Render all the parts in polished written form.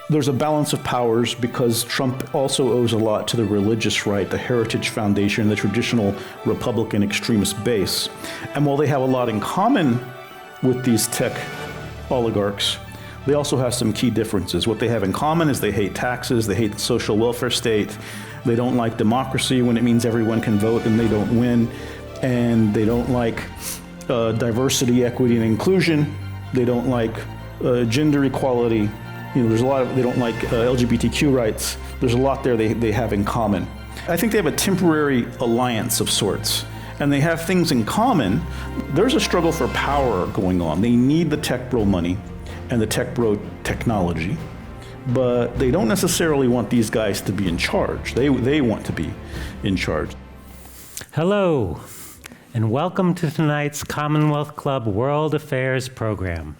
there's a balance of powers because Trump also owes a lot to the religious right, the Heritage Foundation, the traditional Republican extremist base. And while they have a lot in common with these tech oligarchs, they also have some key differences. What they have in common is they hate taxes, they hate the social welfare state, they don't like democracy when it means everyone can vote and they don't win, and they don't like diversity, equity, and inclusion. They don't like gender equality. There's a lot of, they don't like LGBTQ rights. There's a lot there they have in common. I think they have a temporary alliance of sorts, and they have things in common. There's a struggle for power going on. They need the tech bro money and the tech bro technology, but they don't necessarily want these guys to be in charge. They want to be in charge. Hello, and welcome to tonight's Commonwealth Club World Affairs program.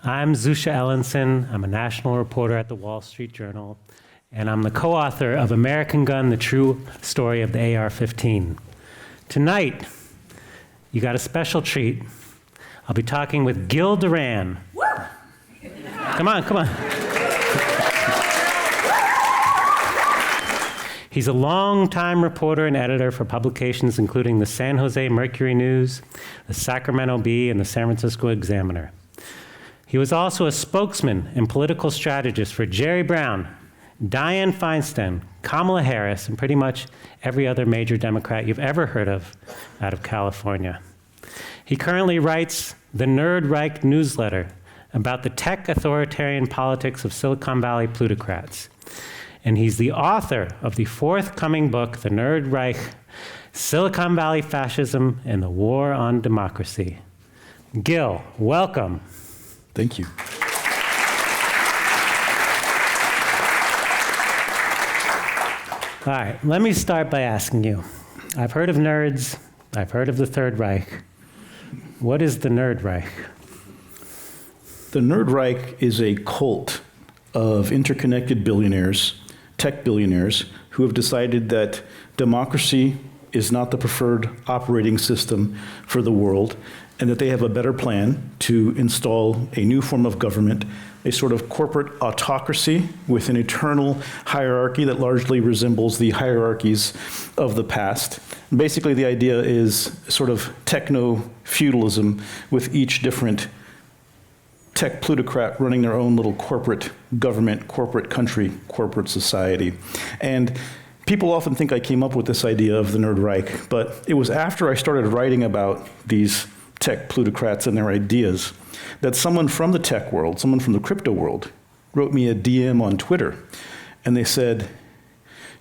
I'm Zusha Ellenson. I'm a national reporter at the Wall Street Journal, and I'm the co-author of American Gun, The True Story of the AR-15. Tonight, you got a special treat. I'll be talking with Gil Duran. Come on. He's a longtime reporter and editor for publications including the San Jose Mercury News, the Sacramento Bee, and the San Francisco Examiner. He was also a spokesman and political strategist for Jerry Brown, Dianne Feinstein, Kamala Harris, and pretty much every other major Democrat you've ever heard of out of California. He currently writes the Nerd Reich newsletter about the tech authoritarian politics of Silicon Valley plutocrats. And he's the author of the forthcoming book, The Nerd Reich, Silicon Valley Fascism and the War on Democracy. Gil, welcome. Thank you. All right, let me start by asking you. I've heard of nerds. I've heard of the Third Reich. What is the Nerd Reich? The Nerd Reich is a cult of interconnected billionaires, tech billionaires, who have decided that democracy is not the preferred operating system for the world, and that they have a better plan to install a new form of government, a sort of corporate autocracy with an eternal hierarchy that largely resembles the hierarchies of the past. Basically, the idea is sort of techno-feudalism with each different tech plutocrat running their own little corporate government, corporate country, corporate society. And people often think I came up with this idea of the Nerd Reich, but it was after I started writing about these tech plutocrats and their ideas that someone from the tech world, someone from the crypto world, wrote me a DM on Twitter. And they said,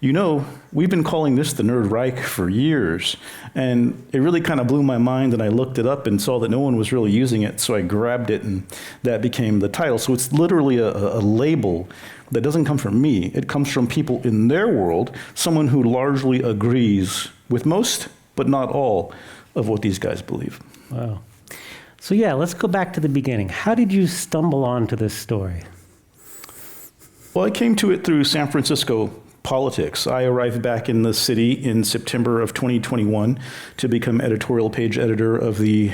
we've been calling this the Nerd Reich for years. And it really kind of blew my mind, and I looked it up and saw that no one was really using it, so I grabbed it, and that became the title. So it's literally a label that doesn't come from me. It comes from people in their world, someone who largely agrees with most, but not all, of what these guys believe. Wow. So yeah, let's go back to the beginning. How did you stumble onto this story? Well, I came to it through San Francisco politics. I arrived back in the city in September of 2021 to become editorial page editor of the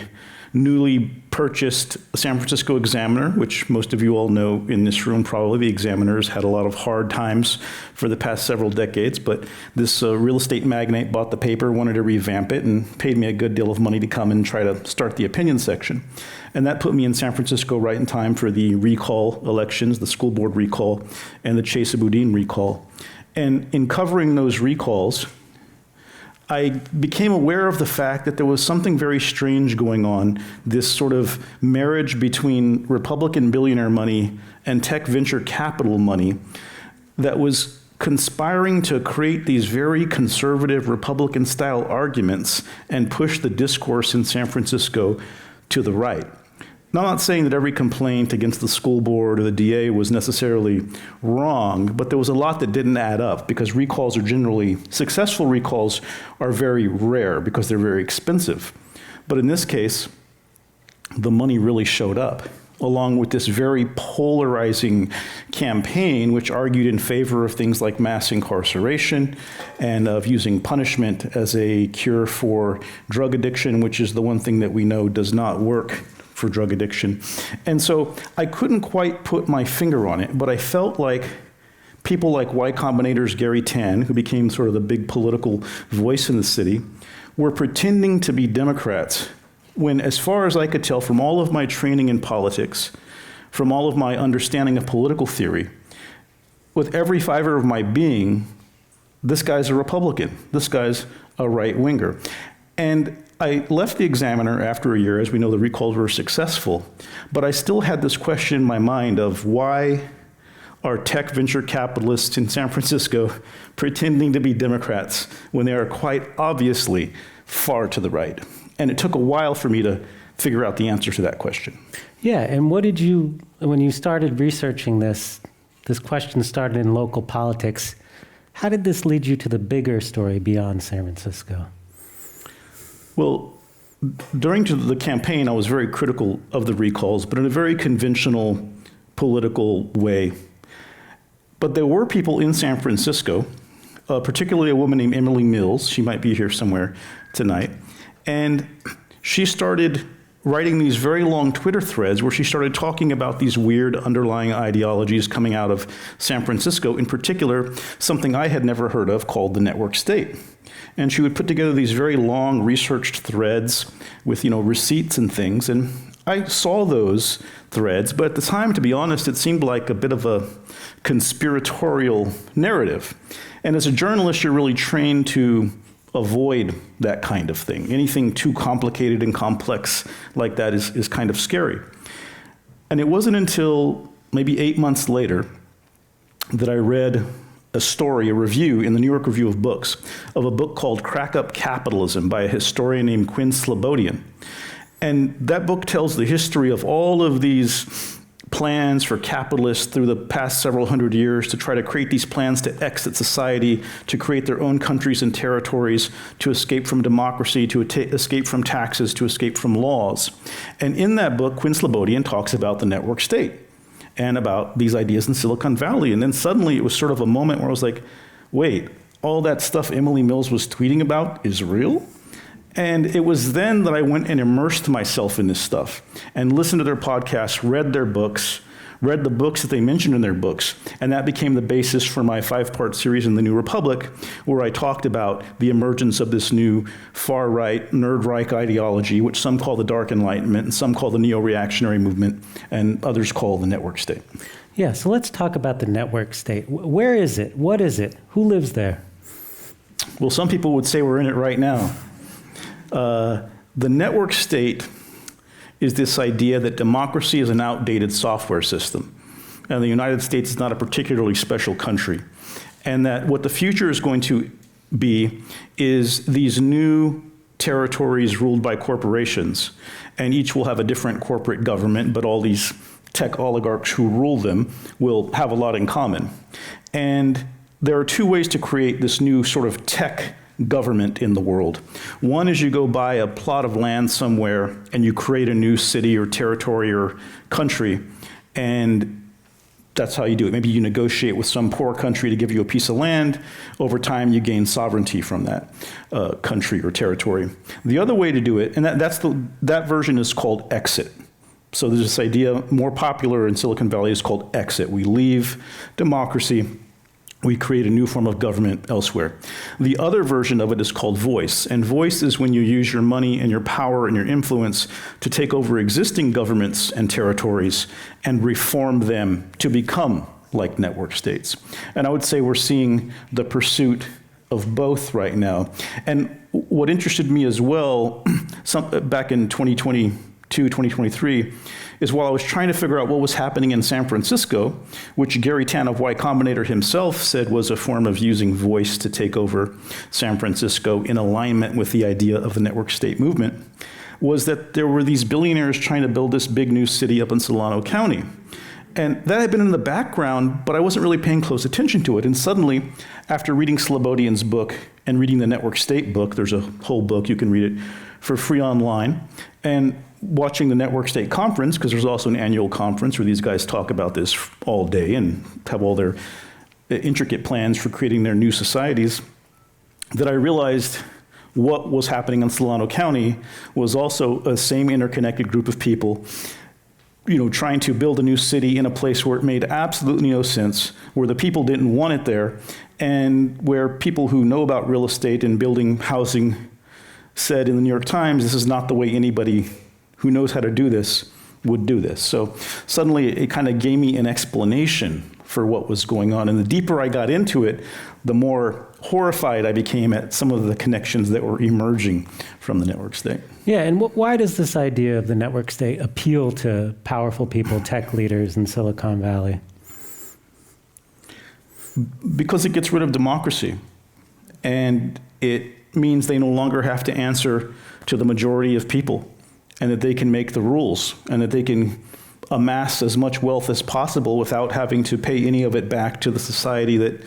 newly purchased San Francisco Examiner, which most of you all know in this room probably. The Examiner's had a lot of hard times for the past several decades, but this real estate magnate bought the paper, wanted to revamp it, and paid me a good deal of money to come and try to start the opinion section. And that put me in San Francisco right in time for the recall elections, the school board recall, and the Chesa Boudin recall. And in covering those recalls, I became aware of the fact that there was something very strange going on, this sort of marriage between Republican billionaire money and tech venture capital money that was conspiring to create these very conservative Republican-style arguments and push the discourse in San Francisco to the right. Now, I'm not saying that every complaint against the school board or the DA was necessarily wrong, but there was a lot that didn't add up because recalls are generally, successful recalls are very rare because they're very expensive. But in this case, the money really showed up, along with this very polarizing campaign which argued in favor of things like mass incarceration and of using punishment as a cure for drug addiction, which is the one thing that we know does not work for drug addiction. And so I couldn't quite put my finger on it, but I felt like people like Y Combinator's Gary Tan, who became sort of the big political voice in the city, were pretending to be Democrats when, as far as I could tell from all of my training in politics, from all of my understanding of political theory, with every fiber of my being, this guy's a Republican, this guy's a right-winger. And I left the Examiner after a year. As we know, the recalls were successful, but I still had this question in my mind of why are tech venture capitalists in San Francisco pretending to be Democrats when they are quite obviously far to the right? And it took a while for me to figure out the answer to that question. Yeah, and what did you, when you started researching this question started in local politics, how did this lead you to the bigger story beyond San Francisco? Well, during the campaign, I was very critical of the recalls, but in a very conventional political way. But there were people in San Francisco, particularly a woman named Emily Mills, she might be here somewhere tonight, and she started writing these very long Twitter threads where she started talking about these weird underlying ideologies coming out of San Francisco, in particular, something I had never heard of called the network state. And she would put together these very long researched threads with, receipts and things. And I saw those threads, but at the time, to be honest, it seemed like a bit of a conspiratorial narrative. And as a journalist, you're really trained to avoid that kind of thing. Anything too complicated and complex like that is kind of scary. And it wasn't until maybe 8 months later that I read a review in the New York Review of Books of a book called Crack Up Capitalism by a historian named Quinn Slobodian. And that book tells the history of all of these plans for capitalists through the past several hundred years to try to create these plans to exit society, to create their own countries and territories, to escape from democracy, to escape from taxes, to escape from laws. And in that book, Quinn Slobodian talks about the network state and about these ideas in Silicon Valley. And then suddenly it was sort of a moment where I was like, wait, all that stuff Emily Mills was tweeting about is real? And it was then that I went and immersed myself in this stuff and listened to their podcasts, read their books, read the books that they mentioned in their books, and that became the basis for my 5-part series in The New Republic, where I talked about the emergence of this new far-right, nerd-Reich ideology, which some call the Dark Enlightenment, and some call the neo-reactionary movement, and others call the network state. Yeah, so let's talk about the network state. Where is it? What is it? Who lives there? Well, some people would say we're in it right now. The network state is this idea that democracy is an outdated software system, and the United States is not a particularly special country, and that what the future is going to be is these new territories ruled by corporations, and each will have a different corporate government, but all these tech oligarchs who rule them will have a lot in common. And there are two ways to create this new sort of tech government in the world. One is you go buy a plot of land somewhere and you create a new city or territory or country, and that's how you do it. Maybe you negotiate with some poor country to give you a piece of land. Over time, you gain sovereignty from that country or territory. The other way to do it, and that version is called exit. So there's this idea, more popular in Silicon Valley, is called exit. We leave democracy. We create a new form of government elsewhere. The other version of it is called voice. And voice is when you use your money and your power and your influence to take over existing governments and territories and reform them to become like network states. And I would say we're seeing the pursuit of both right now. And what interested me as well, back in 2022, 2023, is while I was trying to figure out what was happening in San Francisco, which Gary Tan of Y Combinator himself said was a form of using voice to take over San Francisco in alignment with the idea of the network state movement, was that there were these billionaires trying to build this big new city up in Solano County. And that had been in the background, but I wasn't really paying close attention to it. And suddenly, after reading Slobodian's book and reading the Network State book, there's a whole book, you can read it for free online, and watching the Network State Conference, because there's also an annual conference where these guys talk about this all day and have all their intricate plans for creating their new societies, that I realized what was happening in Solano County was also a same interconnected group of people, trying to build a new city in a place where it made absolutely no sense, where the people didn't want it there, and where people who know about real estate and building housing said in the New York Times, this is not the way anybody who knows how to do this would do this. So suddenly it kind of gave me an explanation for what was going on. And the deeper I got into it, the more horrified I became at some of the connections that were emerging from the network state. Yeah, and why does this idea of the network state appeal to powerful people, tech leaders in Silicon Valley? Because it gets rid of democracy. And it means they no longer have to answer to the majority of people, and that they can make the rules, and that they can amass as much wealth as possible without having to pay any of it back to the society that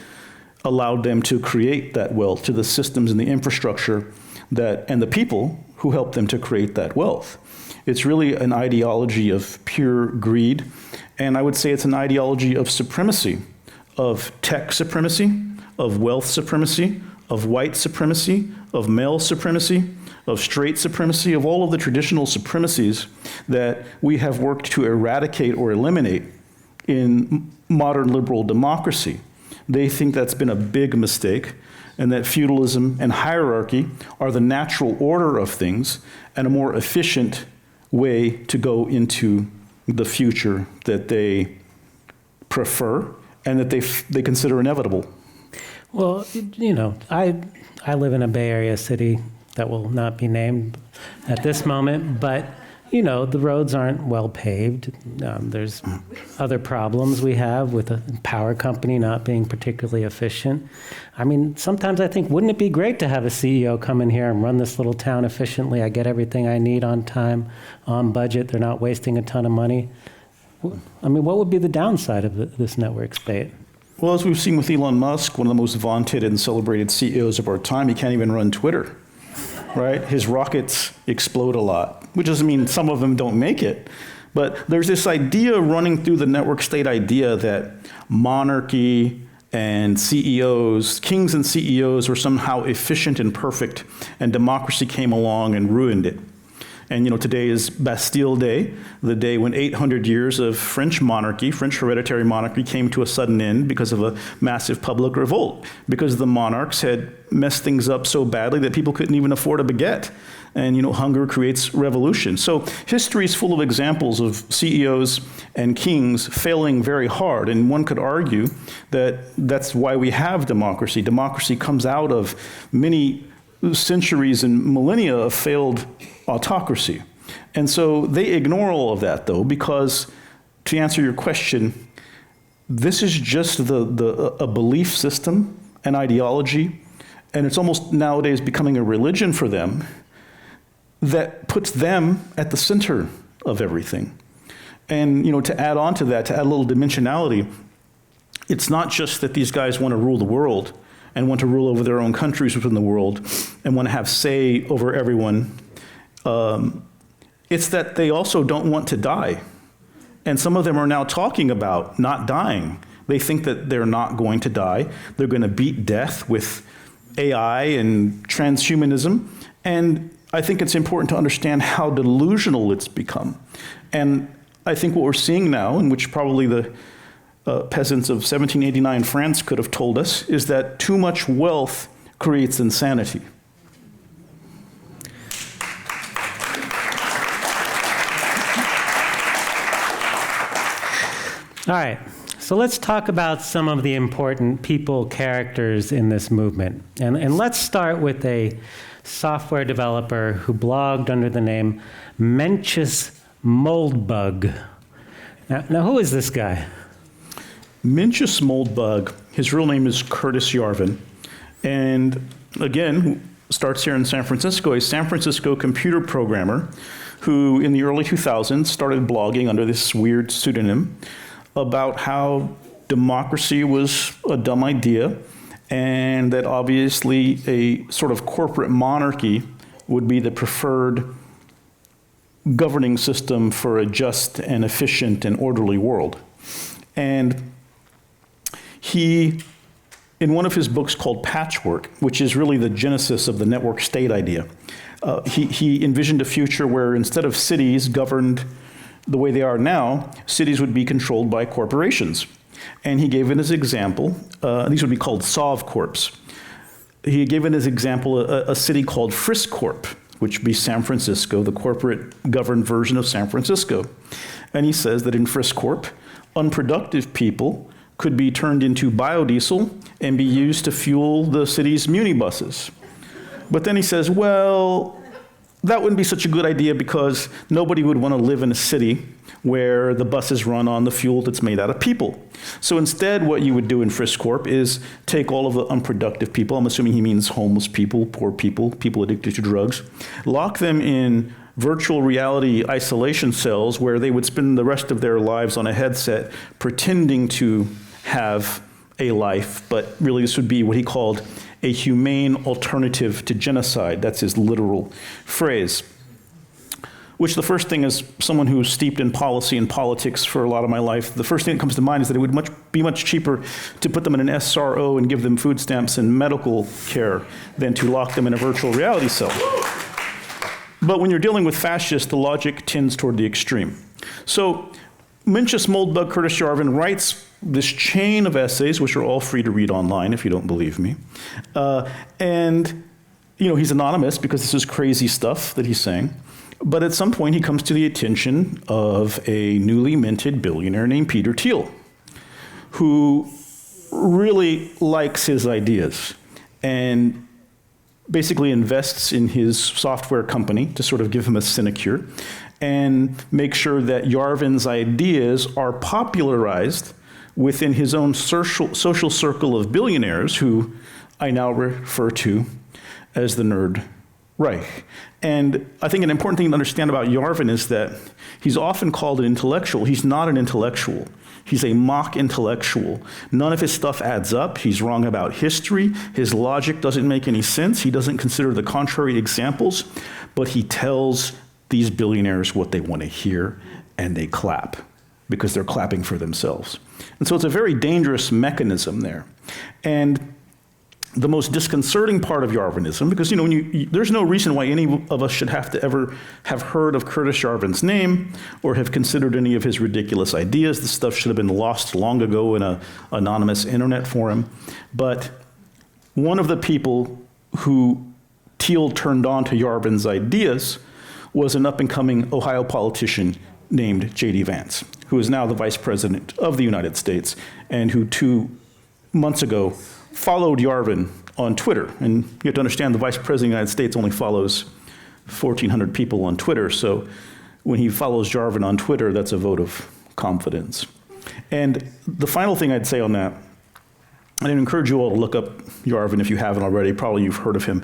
allowed them to create that wealth, to the systems and the infrastructure and the people who helped them to create that wealth. It's really an ideology of pure greed, and I would say it's an ideology of supremacy, of tech supremacy, of wealth supremacy, of white supremacy, of male supremacy, of straight supremacy, of all of the traditional supremacies that we have worked to eradicate or eliminate in modern liberal democracy. They think that's been a big mistake, and that feudalism and hierarchy are the natural order of things and a more efficient way to go into the future that they prefer and that they consider inevitable. Well, I live in a Bay Area city that will not be named at this moment, but the roads aren't well paved. There's other problems we have with a power company not being particularly efficient. I mean, sometimes I think, wouldn't it be great to have a CEO come in here and run this little town efficiently? I get everything I need on time, on budget. They're not wasting a ton of money. I mean, what would be the downside of this network state? Well, as we've seen with Elon Musk, one of the most vaunted and celebrated CEOs of our time, he can't even run Twitter. Right? His rockets explode a lot, which doesn't mean some of them don't make it. But there's this idea running through the network state idea that monarchy and CEOs, kings and CEOs, were somehow efficient and perfect, and democracy came along and ruined it. And today is Bastille Day, the day when 800 years of French monarchy, French hereditary monarchy, came to a sudden end because of a massive public revolt, because the monarchs had messed things up so badly that people couldn't even afford a baguette. And hunger creates revolution. So history is full of examples of CEOs and kings failing very hard. And one could argue that that's why we have democracy. Democracy comes out of many centuries and millennia of failed autocracy. And so they ignore all of that, though, because, to answer your question, this is just a belief system, an ideology, and it's almost nowadays becoming a religion for them that puts them at the center of everything. And to add on to that, to add a little dimensionality, it's not just that these guys want to rule the world and want to rule over their own countries within the world and want to have say over everyone. It's that they also don't want to die. And some of them are now talking about not dying. They think that they're not going to die. They're going to beat death with AI and transhumanism. And I think it's important to understand how delusional it's become. And I think what we're seeing now, and which probably the peasants of 1789 France could have told us, is that too much wealth creates insanity. All right, so let's talk about some of the important people, characters in this movement. And let's start with a software developer who blogged under the name Mencius Moldbug. Now who is this guy? Mencius Moldbug, his real name is Curtis Yarvin, and again, starts here in San Francisco, a San Francisco computer programmer who in the early 2000s started blogging under this weird pseudonym about how democracy was a dumb idea and that obviously a sort of corporate monarchy would be the preferred governing system for a just and efficient and orderly world. And he in one of his books called Patchwork, which is really the genesis of the network state idea, he envisioned a future where instead of cities governed the way they are now, cities would be controlled by corporations. And he gave it as example, these would be called SovCorps. He gave it as example a city called Friscorp, which would be San Francisco, the corporate governed version of San Francisco. And he says that in Friscorp, unproductive people could be turned into biodiesel and be used to fuel the city's muni buses. But then he says, well, that wouldn't be such a good idea because nobody would want to live in a city where the buses run on the fuel that's made out of people. So instead, what you would do in Friscorp is take all of the unproductive people, I'm assuming he means homeless people, poor people, people addicted to drugs, lock them in virtual reality isolation cells where they would spend the rest of their lives on a headset pretending to have a life, but really this would be what he called a humane alternative to genocide. That's his literal phrase. Which the first thing is, someone who's steeped in policy and politics for a lot of my life, the first thing that comes to mind is that it would be much cheaper to put them in an SRO and give them food stamps and medical care than to lock them in a virtual reality cell. But when you're dealing with fascists, the logic tends toward the extreme. So Mencius Moldbug Curtis Yarvin writes this chain of essays, which are all free to read online if you don't believe me. And he's anonymous because this is crazy stuff that he's saying. But at some point, he comes to the attention of a newly minted billionaire named Peter Thiel, who really likes his ideas and basically invests in his software company to sort of give him a sinecure and make sure that Yarvin's ideas are popularized within his own social circle of billionaires, who I now refer to as the Nerd Reich. And I think an important thing to understand about Yarvin is that he's often called an intellectual. He's not an intellectual. He's a mock intellectual. None of his stuff adds up. He's wrong about history. His logic doesn't make any sense. He doesn't consider the contrary examples, but he tells these billionaires what they want to hear, and they clap because they're clapping for themselves. And so it's a very dangerous mechanism there. And the most disconcerting part of Yarvinism, because there's no reason why any of us should have to ever have heard of Curtis Yarvin's name or have considered any of his ridiculous ideas. This stuff should have been lost long ago in an anonymous internet forum. But one of the people who Thiel turned on to Yarvin's ideas was an up-and-coming Ohio politician named J.D. Vance, who is now the Vice President of the United States and who 2 months ago followed Yarvin on Twitter. And you have to understand the Vice President of the United States only follows 1,400 people on Twitter. So when he follows Yarvin on Twitter, that's a vote of confidence. And the final thing I'd say on that, and I'd encourage you all to look up Yarvin if you haven't already, probably you've heard of him,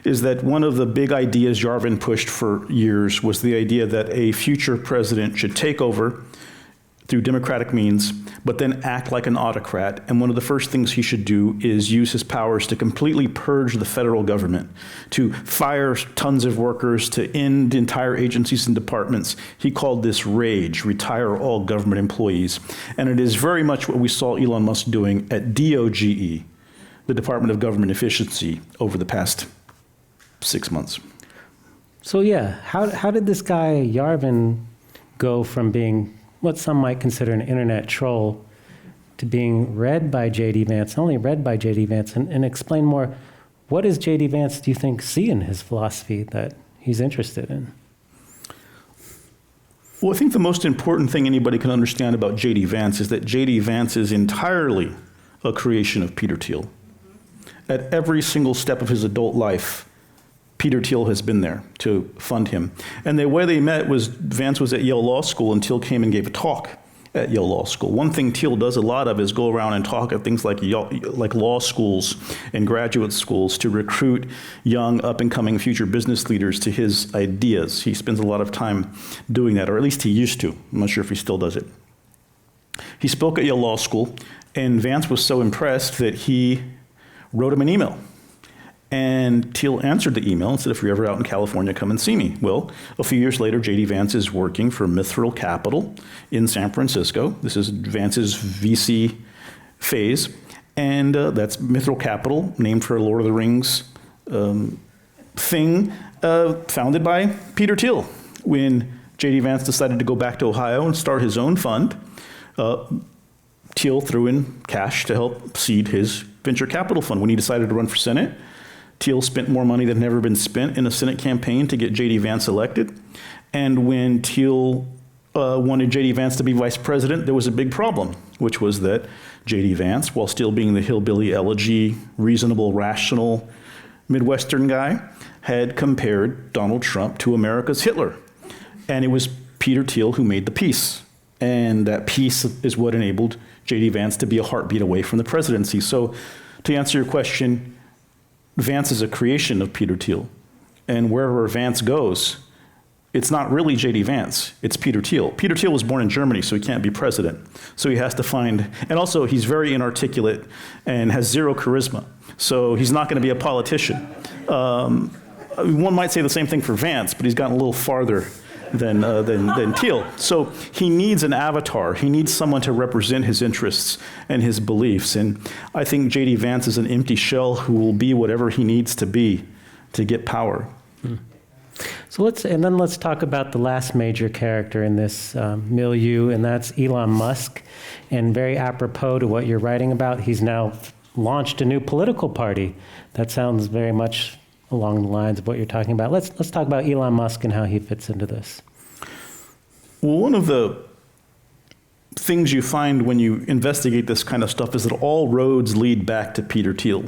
is that one of the big ideas Yarvin pushed for years was the idea that a future president should take over through democratic means, but then act like an autocrat. And one of the first things he should do is use his powers to completely purge the federal government, to fire tons of workers, to end entire agencies and departments. He called this RAGE, retire all government employees. And it is very much what we saw Elon Musk doing at DOGE, the Department of Government Efficiency, over the past 6 months. So yeah, how did this guy Yarvin go from being what some might consider an internet troll to being read by J.D. Vance, only read by J.D. Vance, and explain more, what does J.D. Vance, do you think, see in his philosophy that he's interested in? Well, I think the most important thing anybody can understand about J.D. Vance is that J.D. Vance is entirely a creation of Peter Thiel. At every single step of his adult life, Peter Thiel has been there to fund him. And the way they met was Vance was at Yale Law School and Thiel came and gave a talk at Yale Law School. One thing Thiel does a lot of is go around and talk at things like law schools and graduate schools to recruit young up-and-coming future business leaders to his ideas. He spends a lot of time doing that, or at least he used to. I'm not sure if he still does it. He spoke at Yale Law School, and Vance was so impressed that he wrote him an email. And Thiel answered the email and said, if you're ever out in California, come and see me. Well, a few years later, J.D. Vance is working for Mithril Capital in San Francisco. This is Vance's VC phase. And that's Mithril Capital, named for a Lord of the Rings thing, founded by Peter Thiel. When J.D. Vance decided to go back to Ohio and start his own fund, Thiel threw in cash to help seed his venture capital fund. When he decided to run for Senate, Thiel spent more money than had ever been spent in a Senate campaign to get J.D. Vance elected. And when Thiel wanted J.D. Vance to be vice president, there was a big problem, which was that J.D. Vance, while still being the hillbilly elegy, reasonable, rational Midwestern guy, had compared Donald Trump to America's Hitler. And it was Peter Thiel who made the peace. And that peace is what enabled J.D. Vance to be a heartbeat away from the presidency. So to answer your question, Vance is a creation of Peter Thiel. And wherever Vance goes, it's not really J.D. Vance, it's Peter Thiel. Peter Thiel was born in Germany, so he can't be president. So he has to find, and also he's very inarticulate and has zero charisma. So he's not going to be a politician. One might say the same thing for Vance, but he's gotten a little farther than Thiel. So he needs an avatar. He needs someone to represent his interests and his beliefs. And I think J.D. Vance is an empty shell who will be whatever he needs to be to get power. So let's talk about the last major character in this milieu, and that's Elon Musk. And very apropos to what you're writing about, he's now launched a new political party. That sounds very much along the lines of what you're talking about. Let's talk about Elon Musk and how he fits into this. Well, one of the things you find when you investigate this kind of stuff is that all roads lead back to Peter Thiel.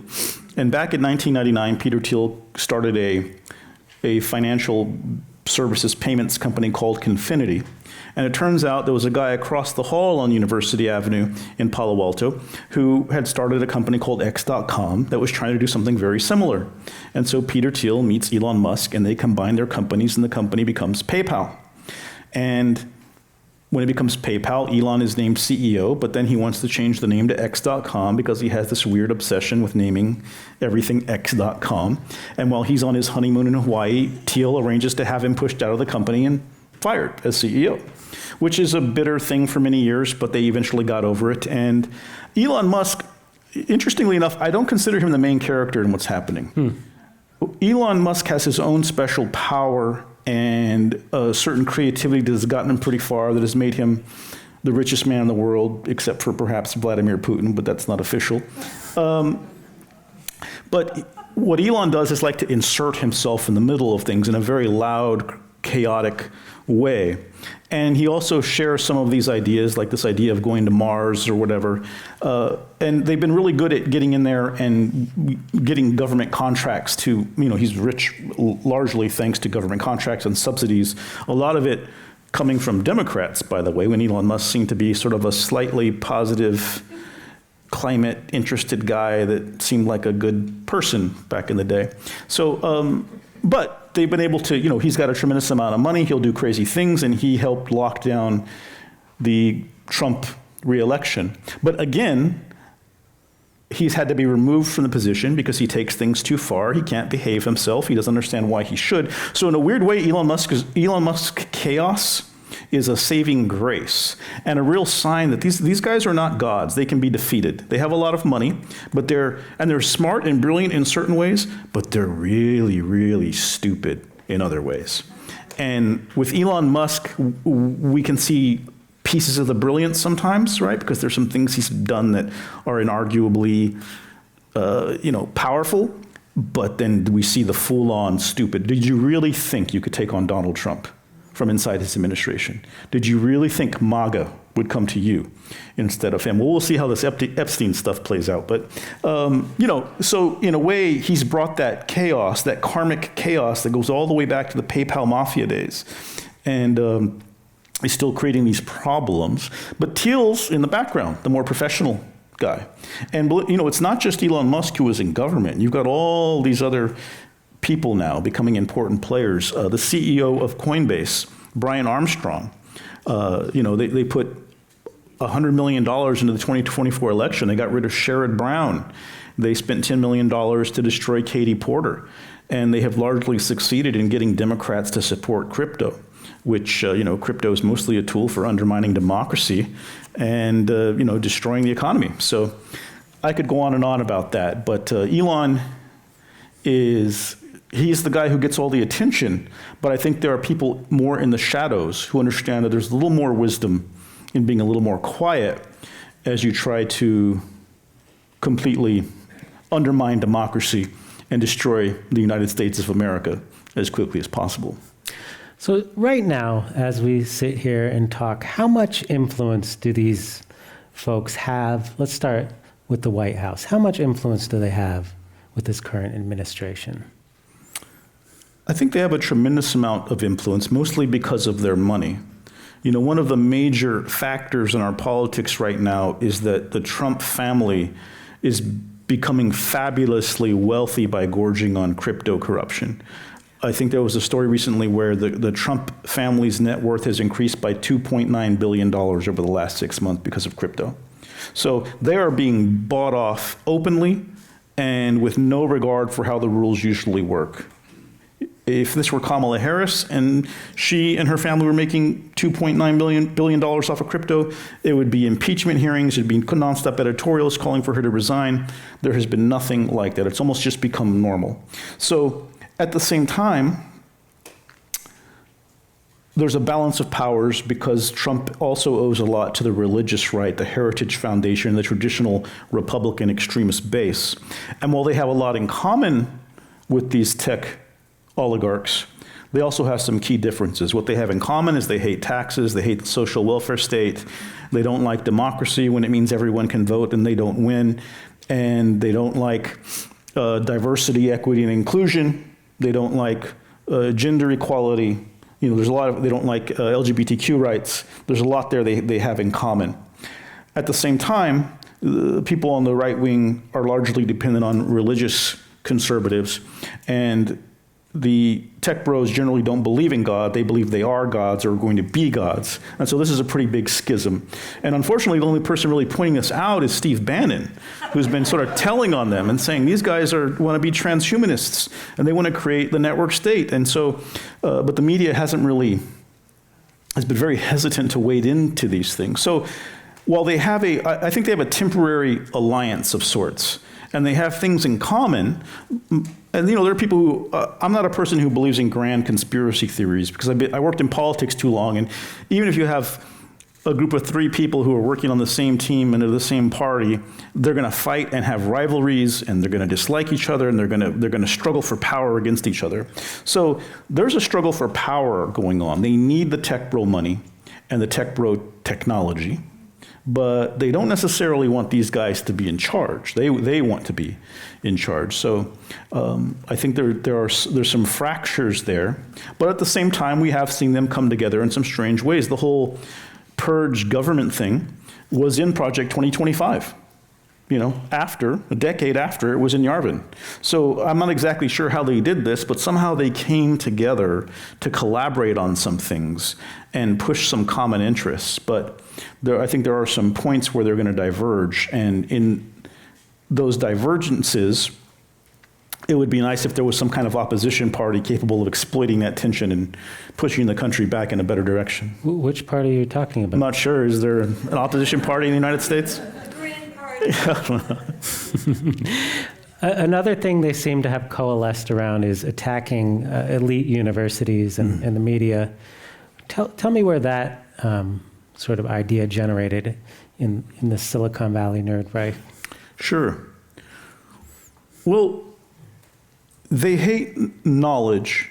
And back in 1999, Peter Thiel started a financial services payments company called Confinity. And it turns out there was a guy across the hall on University Avenue in Palo Alto who had started a company called X.com that was trying to do something very similar. And so Peter Thiel meets Elon Musk, and they combine their companies, and the company becomes PayPal. And when it becomes PayPal, Elon is named CEO, but then he wants to change the name to X.com because he has this weird obsession with naming everything X.com. And while he's on his honeymoon in Hawaii, Thiel arranges to have him pushed out of the company and fired as CEO, which is a bitter thing for many years, but they eventually got over it. And Elon Musk, interestingly enough, I don't consider him the main character in what's happening. Elon Musk has his own special power and a certain creativity that has gotten him pretty far, that has made him the richest man in the world, except for perhaps Vladimir Putin, but that's not official. But what Elon does is like to insert himself in the middle of things in a very loud, chaotic way. And he also shares some of these ideas, like this idea of going to Mars or whatever. And they've been really good at getting in there and getting government contracts to, he's rich largely thanks to government contracts and subsidies. A lot of it coming from Democrats, by the way, when Elon Musk seemed to be sort of a slightly positive, climate-interested guy that seemed like a good person back in the day. So, but they've been able to, he's got a tremendous amount of money, he'll do crazy things, and he helped lock down the Trump re-election. But again, he's had to be removed from the position because he takes things too far. He can't behave himself. He doesn't understand why he should. So in a weird way, Elon Musk chaos is a saving grace and a real sign that these guys are not gods. They can be defeated. They have a lot of money, but they're smart and brilliant in certain ways, but they're really, really stupid in other ways. And with Elon Musk, we can see pieces of the brilliance sometimes, right? Because there's some things he's done that are inarguably, powerful, but then we see the full-on stupid. Did you really think you could take on Donald Trump from inside his administration? Did you really think MAGA would come to you instead of him? Well, we'll see how this Epstein stuff plays out. But, so in a way, he's brought that chaos, that karmic chaos that goes all the way back to the PayPal mafia days. And he's still creating these problems. But Thiel's in the background, the more professional guy. And, it's not just Elon Musk who is in government. You've got all these other people now becoming important players. The CEO of Coinbase, Brian Armstrong, they put $100 million into the 2024 election. They got rid of Sherrod Brown. They spent $10 million to destroy Katie Porter. And they have largely succeeded in getting Democrats to support crypto, which, crypto is mostly a tool for undermining democracy and, destroying the economy. So I could go on and on about that, but Elon he's the guy who gets all the attention, but I think there are people more in the shadows who understand that there's a little more wisdom in being a little more quiet as you try to completely undermine democracy and destroy the United States of America as quickly as possible. So right now, as we sit here and talk, how much influence do these folks have? Let's start with the White House. How much influence do they have with this current administration? I think they have a tremendous amount of influence, mostly because of their money. You know, one of the major factors in our politics right now is that the Trump family is becoming fabulously wealthy by gorging on crypto corruption. I think there was a story recently where the Trump family's net worth has increased by $2.9 billion over the last 6 months because of crypto. So they are being bought off openly and with no regard for how the rules usually work. If this were Kamala Harris and she and her family were making $2.9 billion off of crypto, it would be impeachment hearings, it'd be nonstop editorials calling for her to resign. There has been nothing like that. It's almost just become normal. So at the same time, there's a balance of powers because Trump also owes a lot to the religious right, the Heritage Foundation, the traditional Republican extremist base. And while they have a lot in common with these tech oligarchs, they also have some key differences. What they have in common is they hate taxes, they hate the social welfare state, they don't like democracy when it means everyone can vote and they don't win, and they don't like diversity, equity, and inclusion. They don't like gender equality. You know, there's a lot of, they don't like LGBTQ rights. There's a lot there they have in common. At the same time, people on the right wing are largely dependent on religious conservatives, and the tech bros generally don't believe in God. They believe they are gods or are going to be gods. And so this is a pretty big schism. And unfortunately, the only person really pointing this out is Steve Bannon, who's been sort of telling on them and saying these guys want to be transhumanists and they want to create the network state. And so, but the media has been very hesitant to wade into these things. So while they have I think they have a temporary alliance of sorts, and they have things in common. And, you know, there are people who, I'm not a person who believes in grand conspiracy theories because I worked in politics too long. And even if you have a group of 3 people who are working on the same team and of the same party, they're going to fight and have rivalries, and they're going to dislike each other, and they're going to struggle for power against each other. So there's a struggle for power going on. They need the tech bro money and the tech bro technology, but they don't necessarily want these guys to be in charge. They want to be in charge. So I think there's some fractures there, but at the same time, we have seen them come together in some strange ways. The whole purge government thing was in Project 2025. You know, a decade after it was in Yarvin. So I'm not exactly sure how they did this, but somehow they came together to collaborate on some things and push some common interests. But I think there are some points where they're going to diverge, and in those divergences, it would be nice if there was some kind of opposition party capable of exploiting that tension and pushing the country back in a better direction. Which party are you talking about? I'm not sure. Is there an opposition party in the United States? Another thing they seem to have coalesced around is attacking elite universities and the media. Tell me where that sort of idea generated in the Silicon Valley nerd right? Sure. Well, they hate knowledge.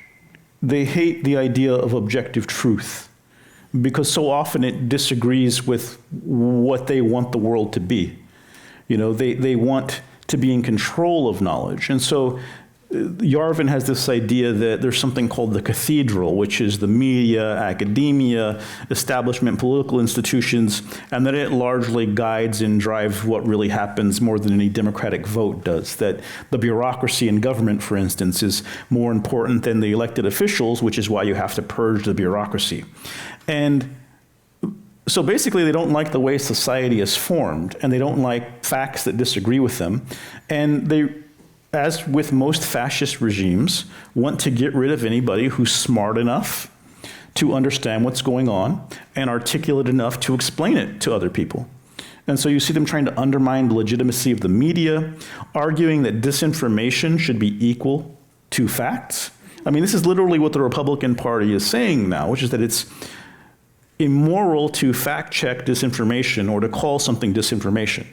They hate the idea of objective truth because so often it disagrees with what they want the world to be. You know, they want to be in control of knowledge. And so Yarvin has this idea that there's something called the cathedral, which is the media, academia, establishment, political institutions, and that it largely guides and drives what really happens more than any democratic vote does. That the bureaucracy in government, for instance, is more important than the elected officials, which is why you have to purge the bureaucracy. And so basically, they don't like the way society is formed, and they don't like facts that disagree with them. And they, as with most fascist regimes, want to get rid of anybody who's smart enough to understand what's going on and articulate enough to explain it to other people. And so you see them trying to undermine the legitimacy of the media, arguing that disinformation should be equal to facts. I mean, this is literally what the Republican Party is saying now, which is that it's immoral to fact-check disinformation or to call something disinformation.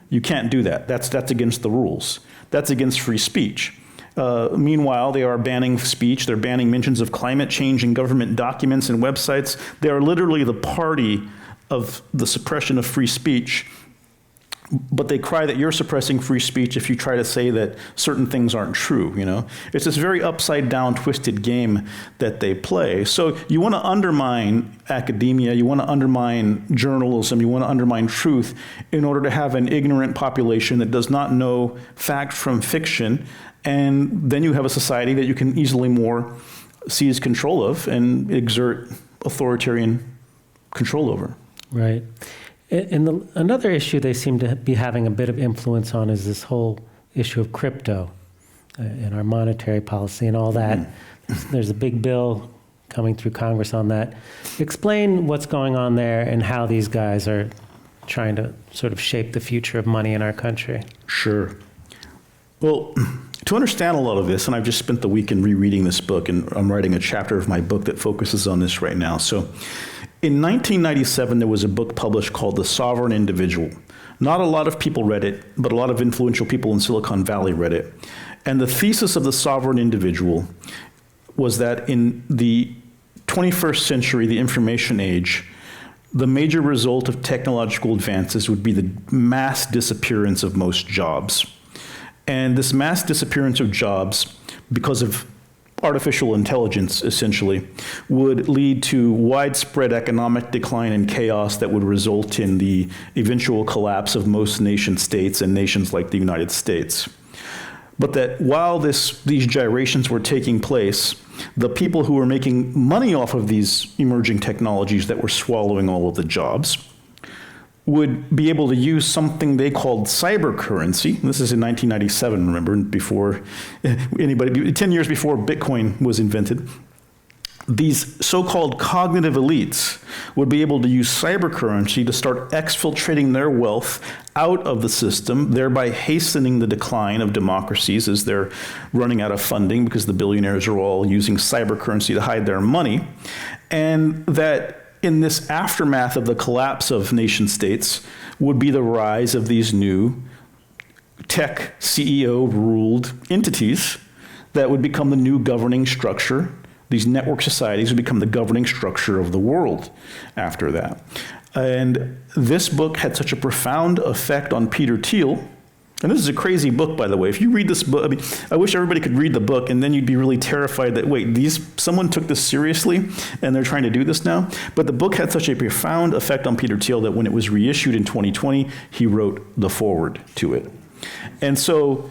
You can't do that. That's against the rules. That's against free speech. Meanwhile, they are banning speech. They're banning mentions of climate change in government documents and websites. They are literally the party of the suppression of free speech. But they cry that you're suppressing free speech if you try to say that certain things aren't true, you know? It's this very upside-down, twisted game that they play. So you want to undermine academia, you want to undermine journalism, you want to undermine truth in order to have an ignorant population that does not know fact from fiction, and then you have a society that you can easily more seize control of and exert authoritarian control over. Right. And another issue they seem to be having a bit of influence on is this whole issue of crypto and our monetary policy and all that. There's a big bill coming through Congress on that. Explain what's going on there and how these guys are trying to sort of shape the future of money in our country. Sure. Well, to understand a lot of this, and I've just spent the weekend rereading this book, and I'm writing a chapter of my book that focuses on this right now. So in 1997, there was a book published called The Sovereign Individual. Not a lot of people read it, but a lot of influential people in Silicon Valley read it. And the thesis of The Sovereign Individual was that in the 21st century, the information age, the major result of technological advances would be the mass disappearance of most jobs. And this mass disappearance of jobs, because of artificial intelligence, essentially, would lead to widespread economic decline and chaos that would result in the eventual collapse of most nation states and nations like the United States. But that while these gyrations were taking place, the people who were making money off of these emerging technologies that were swallowing all of the jobs would be able to use something they called cyber currency. This is in 1997, remember, before anybody, 10 years before Bitcoin was invented. These so-called cognitive elites would be able to use cyber currency to start exfiltrating their wealth out of the system, thereby hastening the decline of democracies as they're running out of funding because the billionaires are all using cyber currency to hide their money. And that in this aftermath of the collapse of nation states would be the rise of these new tech CEO-ruled entities that would become the new governing structure. These network societies would become the governing structure of the world after that. And this book had such a profound effect on Peter Thiel. And this is a crazy book, by the way. If you read this book, I mean, I wish everybody could read the book, and then you'd be really terrified that, wait, someone took this seriously, and they're trying to do this now? But the book had such a profound effect on Peter Thiel that when it was reissued in 2020, he wrote the foreword to it. And so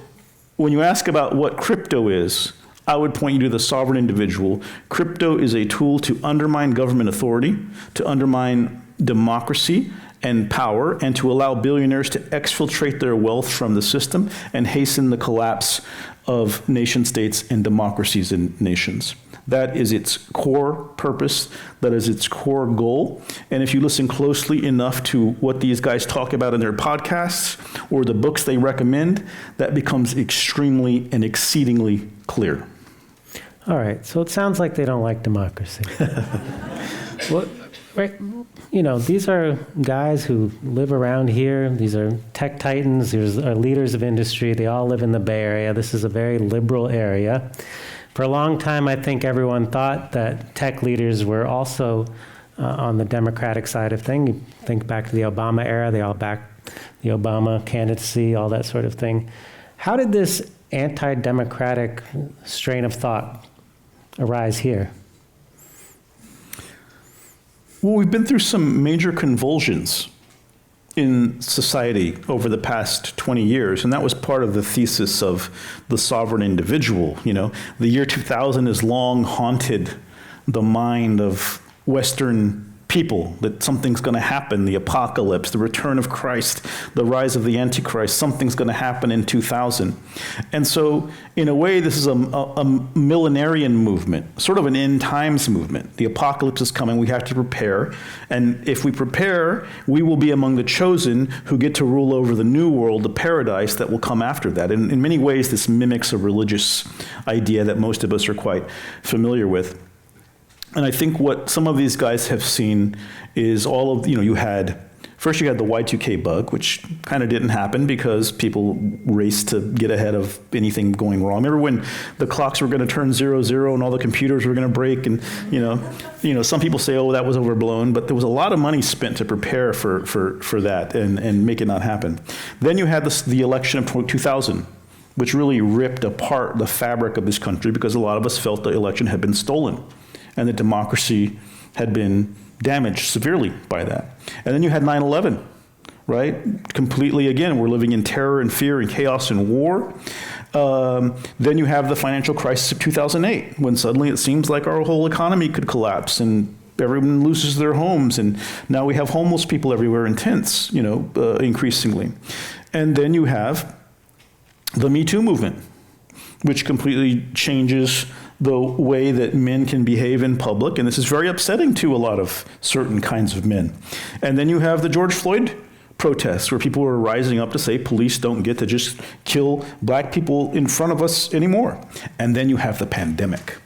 when you ask about what crypto is, I would point you to The Sovereign Individual. Crypto is a tool to undermine government authority, to undermine democracy and power, and to allow billionaires to exfiltrate their wealth from the system and hasten the collapse of nation states and democracies in nations. That is its core purpose. That is its core goal. And if you listen closely enough to what these guys talk about in their podcasts or the books they recommend, that becomes extremely and exceedingly clear. All right, so it sounds like they don't like democracy. Well, right, you know, these are guys who live around here. These are tech titans. These are leaders of industry. They all live in the Bay Area. This is a very liberal area. For a long time, I think everyone thought that tech leaders were also on the Democratic side of things. You think back to the Obama era. They all backed the Obama candidacy, all that sort of thing. How did this anti-democratic strain of thought arise here? Well, we've been through some major convulsions in society over the past 20 years, and that was part of the thesis of The Sovereign Individual. You know, the year 2000 has long haunted the mind of Western people, that something's going to happen, the apocalypse, the return of Christ, the rise of the Antichrist, something's going to happen in 2000. And so, in a way, this is a millenarian movement, sort of an end times movement. The apocalypse is coming, we have to prepare. And if we prepare, we will be among the chosen who get to rule over the new world, the paradise that will come after that. And in many ways, this mimics a religious idea that most of us are quite familiar with. And I think what some of these guys have seen is all of, you had the Y2K bug, which kind of didn't happen because people raced to get ahead of anything going wrong. Remember when the clocks were going to turn 00 and all the computers were going to break, and some people say, oh, that was overblown, but there was a lot of money spent to prepare for that and make it not happen. Then you had the election of 2000, which really ripped apart the fabric of this country because a lot of us felt the election had been stolen and that democracy had been damaged severely by that. And then you had 9/11, right? Completely, again, we're living in terror and fear and chaos and war. Then you have the financial crisis of 2008, when suddenly it seems like our whole economy could collapse and everyone loses their homes, and now we have homeless people everywhere in tents, increasingly. And then you have the Me Too movement, which completely changes the way that men can behave in public, and this is very upsetting to a lot of certain kinds of men. And then you have the George Floyd protests, where people are rising up to say police don't get to just kill black people in front of us anymore. And then you have the pandemic.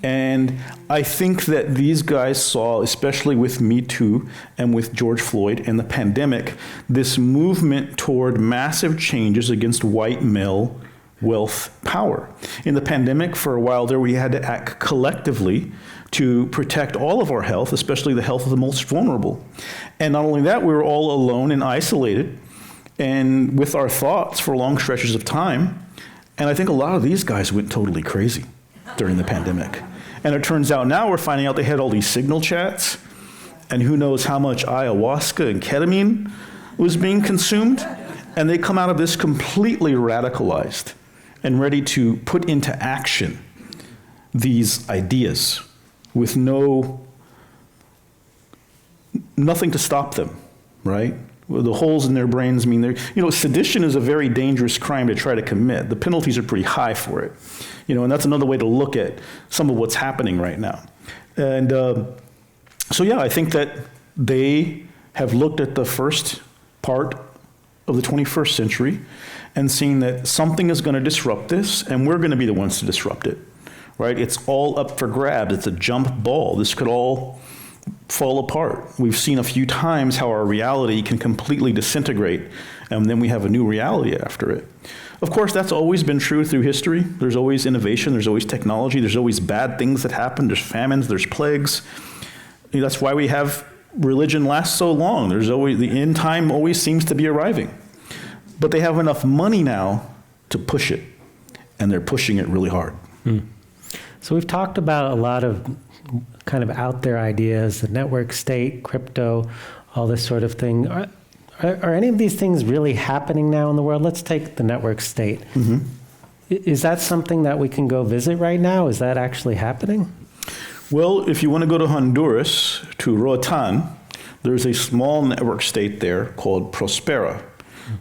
And I think that these guys saw, especially with Me Too and with George Floyd and the pandemic, this movement toward massive changes against white male wealth power. In the pandemic, for a while there, we had to act collectively to protect all of our health, especially the health of the most vulnerable. And not only that, we were all alone and isolated and with our thoughts for long stretches of time. And I think a lot of these guys went totally crazy during the pandemic. And it turns out now we're finding out they had all these signal chats, and who knows how much ayahuasca and ketamine was being consumed. And they come out of this completely radicalized and ready to put into action these ideas with nothing to stop them, right? Well, the holes in their brains mean sedition is a very dangerous crime to try to commit. The penalties are pretty high for it, and that's another way to look at some of what's happening right now. And I think that they have looked at the first part of the 21st century and seeing that something is going to disrupt this, and we're going to be the ones to disrupt it, right? It's all up for grabs. It's a jump ball. This could all fall apart. We've seen a few times how our reality can completely disintegrate, and then we have a new reality after it. Of course, that's always been true through history. There's always innovation. There's always technology. There's always bad things that happen. There's famines. There's plagues. That's why we have religion lasts so long. There's always, the end time always seems to be arriving. But they have enough money now to push it, and they're pushing it really hard. So we've talked about a lot of kind of out there ideas, the network state, crypto, all this sort of thing. Are any of these things really happening now in the world? Let's take the network state. Mm-hmm. Is that something that we can go visit right now? Is that actually happening? Well, if you want to go to Honduras, to Roatan, there's a small network state there called Prospera,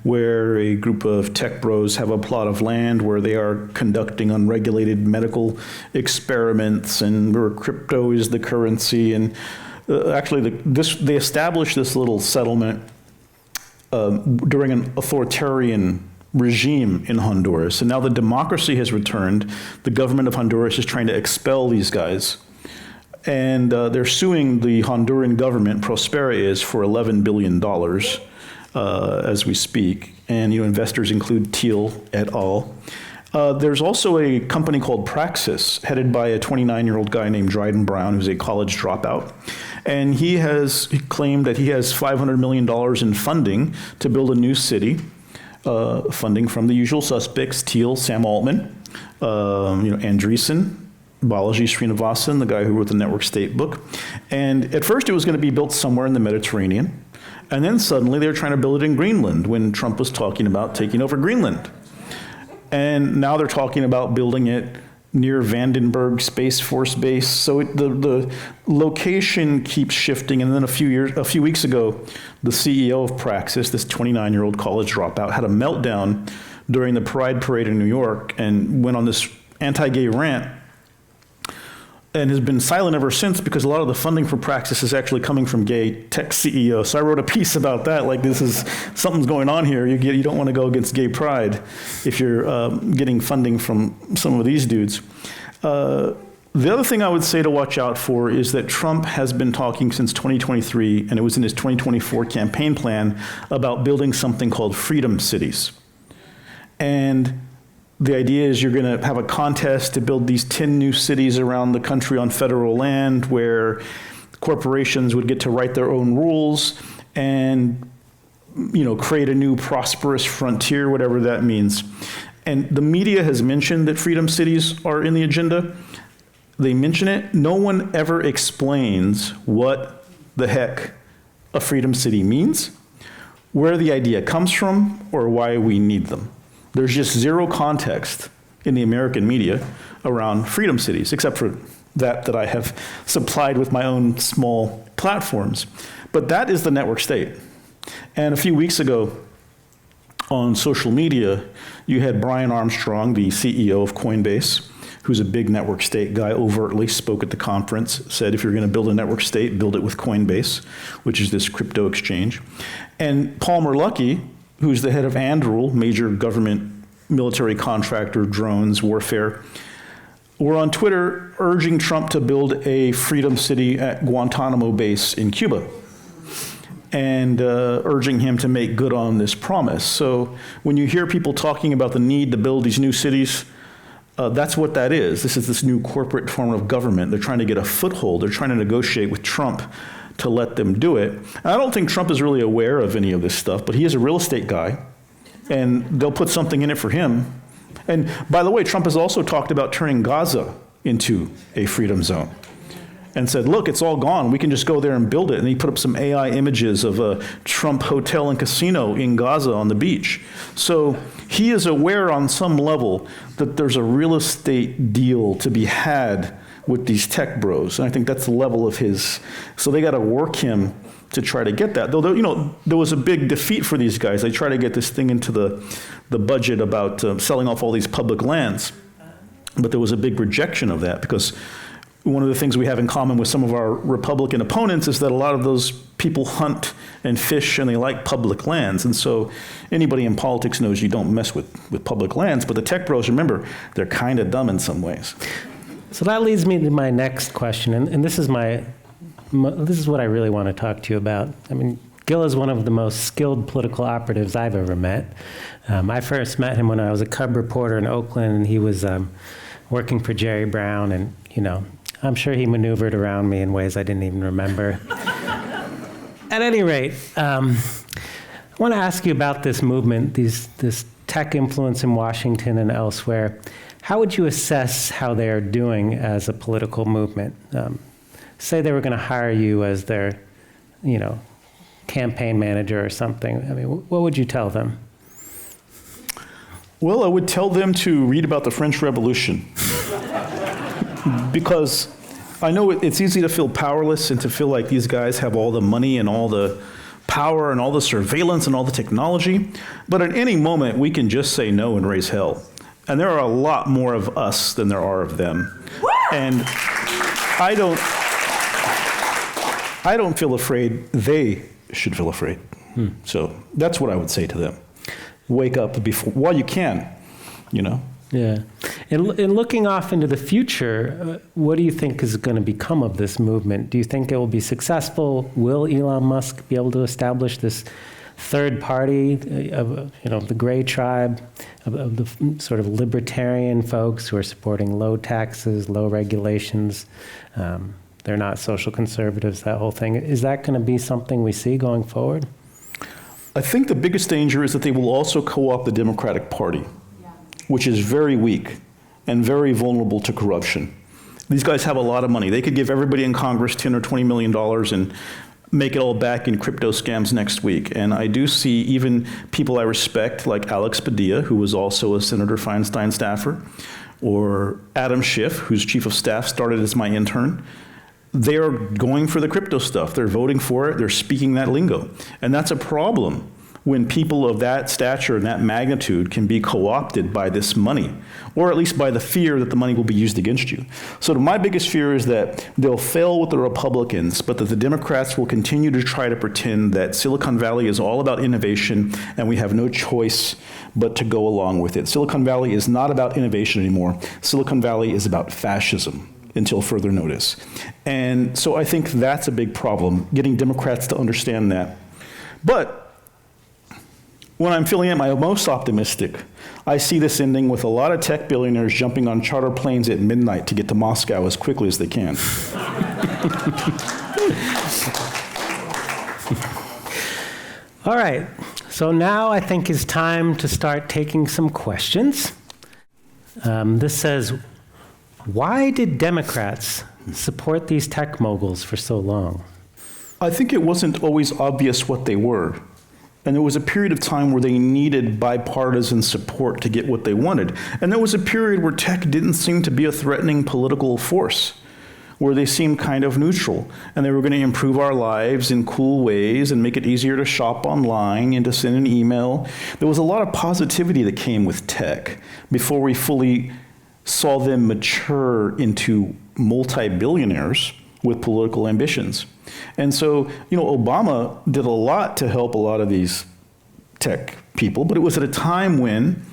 where a group of tech bros have a plot of land where they are conducting unregulated medical experiments, and where crypto is the currency. And they established this little settlement during an authoritarian regime in Honduras. And now the democracy has returned. The government of Honduras is trying to expel these guys. And they're suing the Honduran government, Prospera is, for $11 billion as we speak. And investors include Thiel et al. There's also a company called Praxis, headed by a 29-year-old guy named Dryden Brown, who's a college dropout. And he claimed that he has $500 million in funding to build a new city, funding from the usual suspects, Thiel, Sam Altman, Andreessen, Balaji Srinivasan, the guy who wrote the Network State book. And at first it was going to be built somewhere in the Mediterranean. And then suddenly they were trying to build it in Greenland when Trump was talking about taking over Greenland. And now they're talking about building it near Vandenberg Space Force Base. So the location keeps shifting. And then a few weeks ago, the CEO of Praxis, this 29-year-old college dropout, had a meltdown during the Pride Parade in New York and went on this anti-gay rant, and has been silent ever since because a lot of the funding for Praxis is actually coming from gay tech CEOs. So I wrote a piece about that, like something's going on here. You don't want to go against gay pride if you're getting funding from some of these dudes. The other thing I would say to watch out for is that Trump has been talking since 2023, and it was in his 2024 campaign plan, about building something called Freedom Cities. And the idea is you're going to have a contest to build these 10 new cities around the country on federal land where corporations would get to write their own rules and, create a new prosperous frontier, whatever that means. And the media has mentioned that freedom cities are in the agenda. They mention it. No one ever explains what the heck a freedom city means, where the idea comes from, or why we need them. There's just zero context in the American media around freedom cities, except for that I have supplied with my own small platforms. But that is the network state. And a few weeks ago on social media, you had Brian Armstrong, the CEO of Coinbase, who's a big network state guy, overtly spoke at the conference, said if you're going to build a network state, build it with Coinbase, which is this crypto exchange. And Palmer Luckey, who's the head of Anduril, major government military contractor, drones, warfare, were on Twitter urging Trump to build a freedom city at Guantanamo base in Cuba and urging him to make good on this promise. So when you hear people talking about the need to build these new cities, that's what that is. This is this new corporate form of government. They're trying to get a foothold. They're trying to negotiate with Trump to let them do it. And I don't think Trump is really aware of any of this stuff, but he is a real estate guy, and they'll put something in it for him. And by the way, Trump has also talked about turning Gaza into a freedom zone and said, look, it's all gone. We can just go there and build it. And he put up some AI images of a Trump hotel and casino in Gaza on the beach. So he is aware on some level that there's a real estate deal to be had with these tech bros. And I think that's the level of his, so they got to work him to try to get that. Though, there was a big defeat for these guys. They try to get this thing into the budget about selling off all these public lands. But there was a big rejection of that because one of the things we have in common with some of our Republican opponents is that a lot of those people hunt and fish and they like public lands. And so anybody in politics knows you don't mess with public lands. But the tech bros, remember, they're kind of dumb in some ways. So that leads me to my next question, and this is this is what I really want to talk to you about. I mean, Gil is one of the most skilled political operatives I've ever met. I first met him when I was a cub reporter in Oakland, and he was working for Jerry Brown, and I'm sure he maneuvered around me in ways I didn't even remember. At any rate, I want to ask you about this movement, this tech influence in Washington and elsewhere. How would you assess how they're doing as a political movement? Say they were going to hire you as their, campaign manager or something. I mean, what would you tell them? Well, I would tell them to read about the French Revolution. Because I know it's easy to feel powerless and to feel like these guys have all the money and all the power and all the surveillance and all the technology. But at any moment, we can just say no and raise hell. And there are a lot more of us than there are of them. And I don't feel afraid. They should feel afraid. So that's what I would say to them. Wake up while you can, Yeah. In looking off into the future, what do you think is going to become of this movement? Do you think it will be successful? Will Elon Musk be able to establish this third party of the gray tribe, of the sort of libertarian folks who are supporting low taxes, low regulations? They're not social conservatives, that whole thing. Is that going to be something we see going forward? I think the biggest danger is that they will also co-opt the Democratic Party, which is very weak and very vulnerable to corruption. These guys have a lot of money. They could give everybody in Congress $10 or $20 million and make it all back in crypto scams next week. And I do see even people I respect, like Alex Padilla, who was also a Senator Feinstein staffer, or Adam Schiff, who's chief of staff, started as my intern. They're going for the crypto stuff. They're voting for it. They're speaking that lingo. And that's a problem when people of that stature and that magnitude can be co-opted by this money, or at least by the fear that the money will be used against you. So my biggest fear is that they'll fail with the Republicans, but that the Democrats will continue to try to pretend that Silicon Valley is all about innovation and we have no choice but to go along with it. Silicon Valley is not about innovation anymore. Silicon Valley is about fascism until further notice. And so I think that's a big problem, getting Democrats to understand that. But when I'm feeling at my most optimistic, I see this ending with a lot of tech billionaires jumping on charter planes at midnight to get to Moscow as quickly as they can. All right, so now I think it's time to start taking some questions. This says, why did Democrats support these tech moguls for so long? I think it wasn't always obvious what they were. And there was a period of time where they needed bipartisan support to get what they wanted. And there was a period where tech didn't seem to be a threatening political force, where they seemed kind of neutral. And they were going to improve our lives in cool ways and make it easier to shop online and to send an email. There was a lot of positivity that came with tech before we fully saw them mature into multi-billionaires with political ambitions. And so, Obama did a lot to help a lot of these tech people, but it was at a time when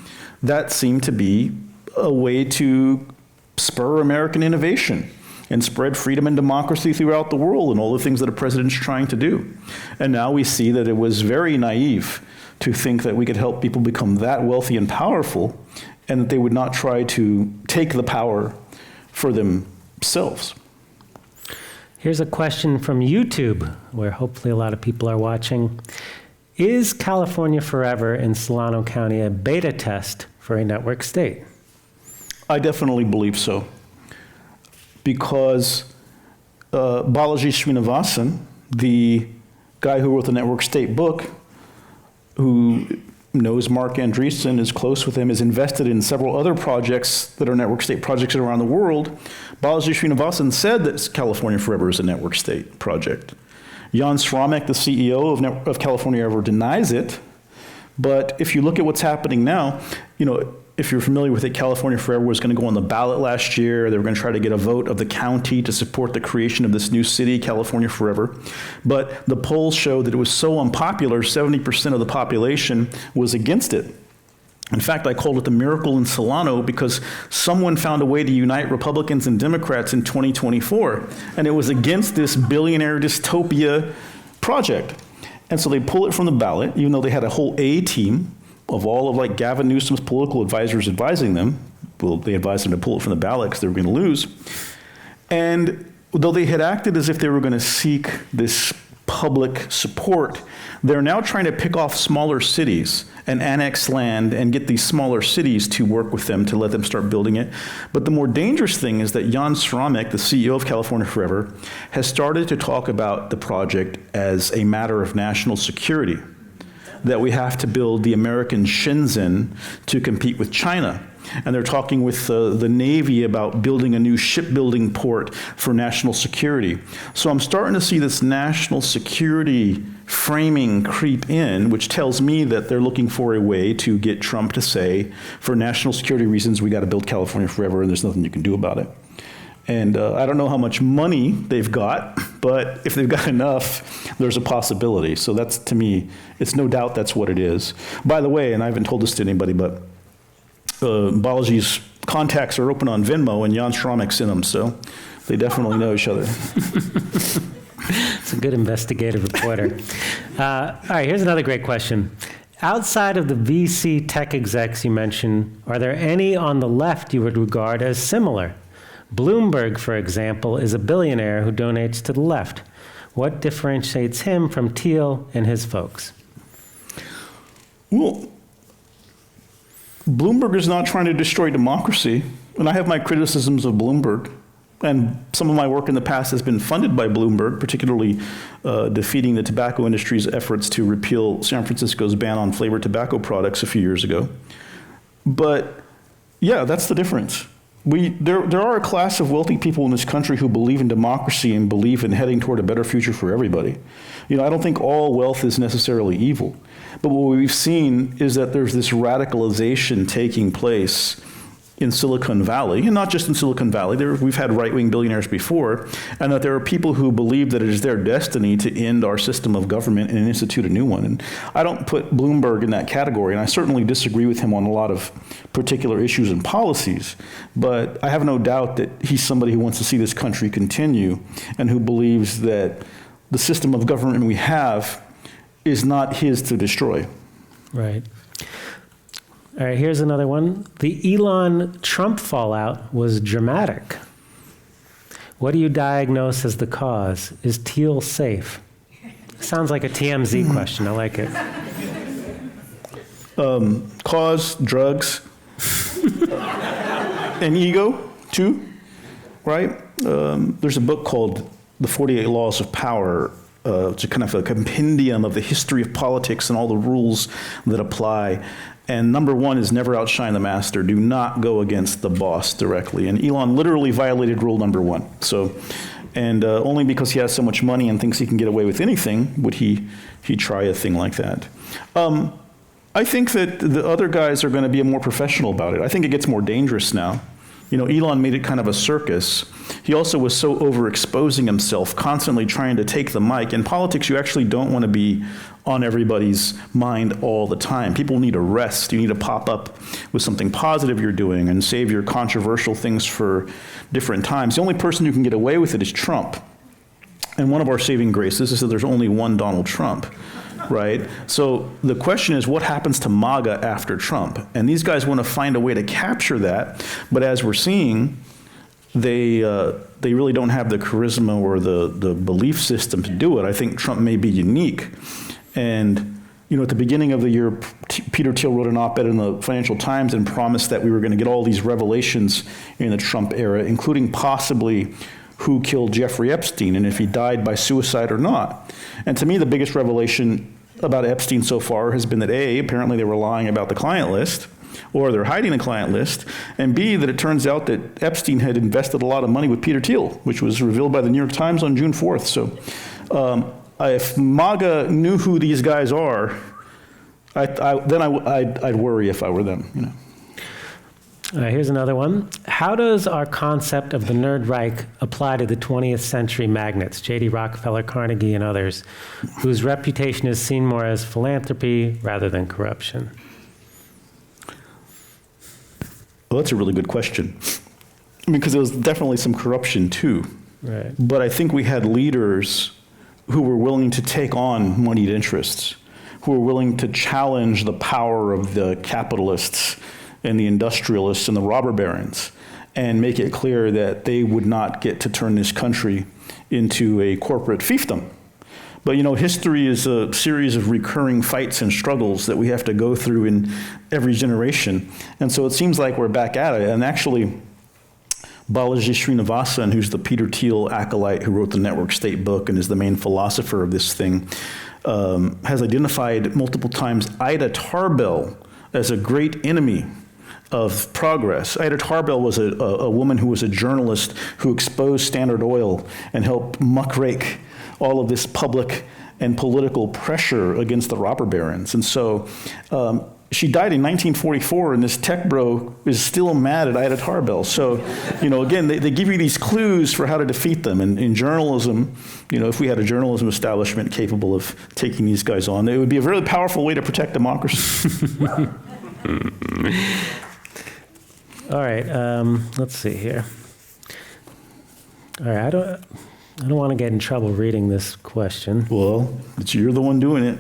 that seemed to be a way to spur American innovation and spread freedom and democracy throughout the world and all the things that a president's trying to do. And now we see that it was very naive to think that we could help people become that wealthy and powerful and that they would not try to take the power for themselves. Here's a question from YouTube, where hopefully a lot of people are watching. Is California Forever in Solano County a beta test for a network state? I definitely believe so. Because Balaji Srinivasan, the guy who wrote the Network State book, who knows Mark Andreessen, is close with him, is invested in several other projects that are network state projects around the world. Balaji Srinivasan said that California Forever is a network state project. Jan Sramek, the CEO of California Forever, denies it. But if you look at what's happening now, if you're familiar with it, California Forever was going to go on the ballot last year. They were going to try to get a vote of the county to support the creation of this new city, California Forever. But the polls showed that it was so unpopular, 70% of the population was against it. In fact, I called it the miracle in Solano because someone found a way to unite Republicans and Democrats in 2024. And it was against this billionaire dystopia project. And so they pull it from the ballot, even though they had a whole A team of all of Gavin Newsom's political advisors advising them. Well, they advised them to pull it from the ballot because they were going to lose. And though they had acted as if they were going to seek this public support, they're now trying to pick off smaller cities and annex land and get these smaller cities to work with them to let them start building it. But the more dangerous thing is that Jan Sramek, the CEO of California Forever, has started to talk about the project as a matter of national security, that we have to build the American Shenzhen to compete with China. And they're talking with the Navy about building a new shipbuilding port for national security. So I'm starting to see this national security framing creep in, which tells me that they're looking for a way to get Trump to say, for national security reasons, we got to build California Forever, and there's nothing you can do about it. And I don't know how much money they've got, but if they've got enough, there's a possibility. So that's, to me, it's no doubt that's what it is. By the way, and I haven't told this to anybody, but Balaji's contacts are open on Venmo, and Jan Sramek sent them, so they definitely know each other. It's a good investigative reporter. All right, here's another great question. Outside of the VC tech execs you mentioned, are there any on the left you would regard as similar? Bloomberg, for example, is a billionaire who donates to the left. What differentiates him from Thiel and his folks? Well, Bloomberg is not trying to destroy democracy, and I have my criticisms of Bloomberg. And some of my work in the past has been funded by Bloomberg, particularly defeating the tobacco industry's efforts to repeal San Francisco's ban on flavored tobacco products a few years ago. But yeah, that's the difference. There are a class of wealthy people in this country who believe in democracy and believe in heading toward a better future for everybody. I don't think all wealth is necessarily evil. But what we've seen is that there's this radicalization taking place in Silicon Valley, and not just in Silicon Valley. We've had right-wing billionaires before, and that there are people who believe that it is their destiny to end our system of government and institute a new one. And I don't put Bloomberg in that category, and I certainly disagree with him on a lot of particular issues and policies, but I have no doubt that he's somebody who wants to see this country continue and who believes that the system of government we have is not his to destroy. Right. All right, here's another one. The Elon-Trump fallout was dramatic. What do you diagnose as the cause? Is Thiel safe? Sounds like a TMZ question. I like it. Cause, drugs, and ego, too, right? There's a book called The 48 Laws of Power. It's a kind of a compendium of the history of politics and all the rules that apply. And number one is never outshine the master. Do not go against the boss directly. And Elon literally violated rule number one. And only because he has so much money and thinks he can get away with anything would he try a thing like that. I think that the other guys are going to be more professional about it. I think it gets more dangerous now. Elon made it kind of a circus. He also was so overexposing himself, constantly trying to take the mic. In politics, you actually don't want to be on everybody's mind all the time. People need a rest. You need to pop up with something positive you're doing and save your controversial things for different times. The only person who can get away with it is Trump. And one of our saving graces is that there's only one Donald Trump. Right? So the question is, what happens to MAGA after Trump? And these guys want to find a way to capture that, but as we're seeing, they really don't have the charisma or the belief system to do it. I think Trump may be unique. And at the beginning of the year, Peter Thiel wrote an op-ed in the Financial Times and promised that we were going to get all these revelations in the Trump era, including possibly who killed Jeffrey Epstein and if he died by suicide or not. And to me, the biggest revelation about Epstein so far has been that A, apparently they were lying about the client list, or they're hiding the client list, and B, that it turns out that Epstein had invested a lot of money with Peter Thiel, which was revealed by the New York Times on June 4th. So if MAGA knew who these guys are, I'd worry if I were them. Here's another one. How does our concept of the Nerd Reich apply to the 20th century magnates, J.D. Rockefeller, Carnegie, and others, whose reputation is seen more as philanthropy rather than corruption? Well, that's a really good question. Because there was definitely some corruption too. Right. But I think we had leaders who were willing to take on moneyed interests, who were willing to challenge the power of the capitalists and the industrialists and the robber barons, and make it clear that they would not get to turn this country into a corporate fiefdom. But history is a series of recurring fights and struggles that we have to go through in every generation. And so it seems like we're back at it. And actually, Balaji Srinivasan, who's the Peter Thiel acolyte who wrote the Network State book and is the main philosopher of this thing, has identified multiple times Ida Tarbell as a great enemy of progress. Ida Tarbell was a woman who was a journalist who exposed Standard Oil and helped muckrake all of this public and political pressure against the robber barons. And so she died in 1944, and this tech bro is still mad at Ida Tarbell. So, again, they give you these clues for how to defeat them. And in journalism, if we had a journalism establishment capable of taking these guys on, it would be a very powerful way to protect democracy. All right, let's see here. All right, I don't want to get in trouble reading this question. Well, you're the one doing it.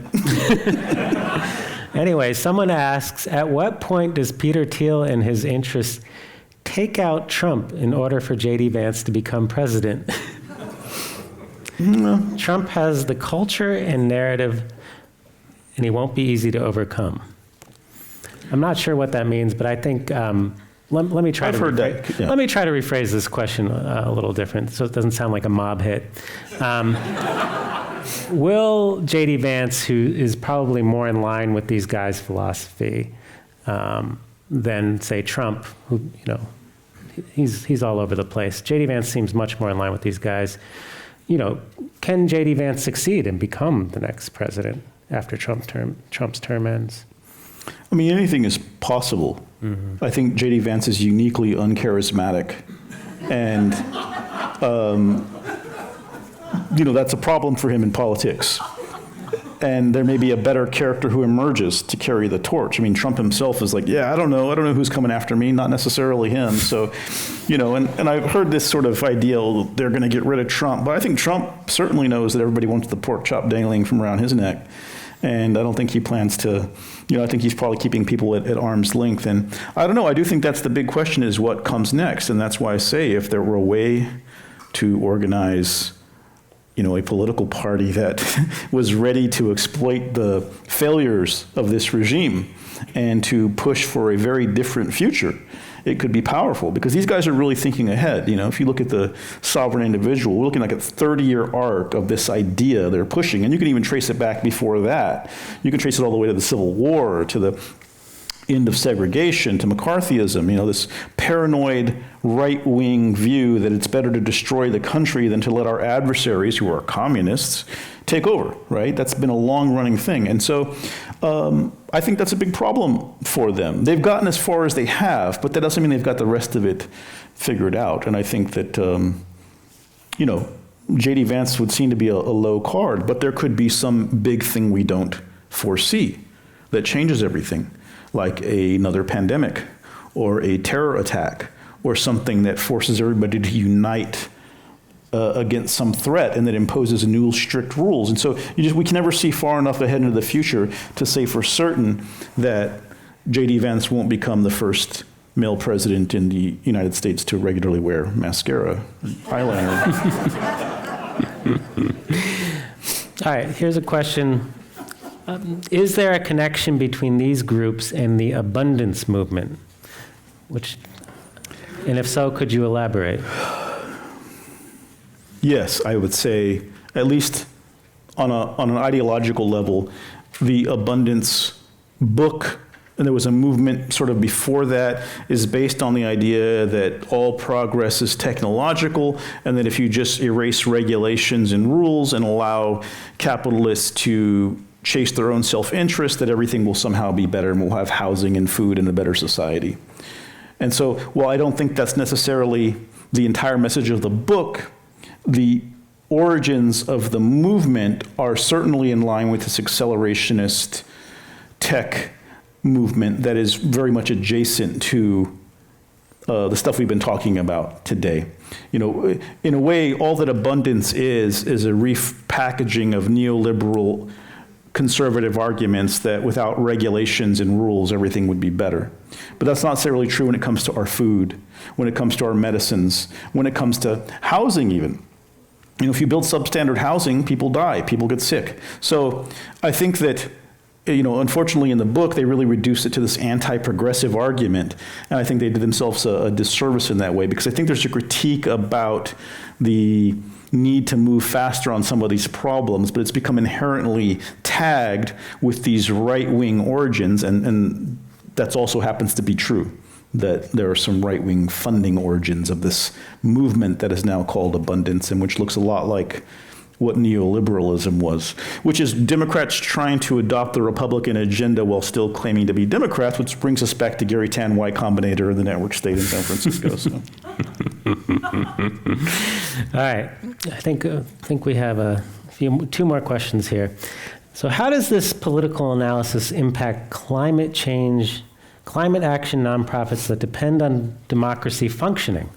Anyway, someone asks, at what point does Peter Thiel and his interests take out Trump in order for J.D. Vance to become president? No. Trump has the culture and narrative, and he won't be easy to overcome. I'm not sure what that means, but I think let me try I've to heard that. Yeah. Let me try to rephrase this question a little different, so it doesn't sound like a mob hit. Will J.D. Vance, who is probably more in line with these guys' philosophy than, say, Trump, who he's all over the place. J.D. Vance seems much more in line with these guys. Can J.D. Vance succeed and become the next president after Trump's term ends? I mean, anything is possible. I think J.D. Vance is uniquely uncharismatic. And, that's a problem for him in politics. And there may be a better character who emerges to carry the torch. I mean, Trump himself is like, I don't know who's coming after me, not necessarily him. So, and I've heard this sort of idea, they're going to get rid of Trump. But I think Trump certainly knows that everybody wants the pork chop dangling from around his neck. And I don't think he plans to, I think he's probably keeping people at arm's length. And I don't know, I do think that's the big question, is what comes next. And that's why I say if there were a way to organize a political party that was ready to exploit the failures of this regime and to push for a very different future, it could be powerful, because these guys are really thinking ahead. If you look at the sovereign individual, we're looking like a 30-year arc of this idea they're pushing, and you can even trace it back before that. You can trace it all the way to the Civil War, to the end of segregation, to McCarthyism, this paranoid right-wing view that it's better to destroy the country than to let our adversaries, who are communists, take over, right? That's been a long-running thing. And so I think that's a big problem for them. They've gotten as far as they have, but that doesn't mean they've got the rest of it figured out. And I think that, J.D. Vance would seem to be a low card, but there could be some big thing we don't foresee that changes everything, like another pandemic or a terror attack or something that forces everybody to unite against some threat and that imposes new strict rules. And so we can never see far enough ahead into the future to say for certain that J.D. Vance won't become the first male president in the United States to regularly wear mascara and eyeliner. All right, here's a question. Is there a connection between these groups and the abundance movement? And if so, could you elaborate? Yes, I would say, at least on an ideological level, the abundance book, and there was a movement sort of before that, is based on the idea that all progress is technological, and that if you just erase regulations and rules and allow capitalists to chase their own self-interest, that everything will somehow be better and we'll have housing and food and a better society. And so, while I don't think that's necessarily the entire message of the book, the origins of the movement are certainly in line with this accelerationist tech movement that is very much adjacent to the stuff we've been talking about today. In a way, all that abundance is a repackaging of neoliberal conservative arguments that without regulations and rules, everything would be better. But that's not necessarily true when it comes to our food, when it comes to our medicines, when it comes to housing even. If you build substandard housing, people die, people get sick. So I think that, unfortunately in the book, they really reduce it to this anti-progressive argument. And I think they did themselves a disservice in that way, because I think there's a critique about the need to move faster on some of these problems, but it's become inherently tagged with these right-wing origins, and that also happens to be true, that there are some right-wing funding origins of this movement that is now called abundance, and which looks a lot like what neoliberalism was, which is Democrats trying to adopt the Republican agenda while still claiming to be Democrats, which brings us back to Gary Tan Y Combinator and the network state in San Francisco. So. All right, I think we have two more questions here. So how does this political analysis impact climate change, climate action nonprofits that depend on democracy functioning?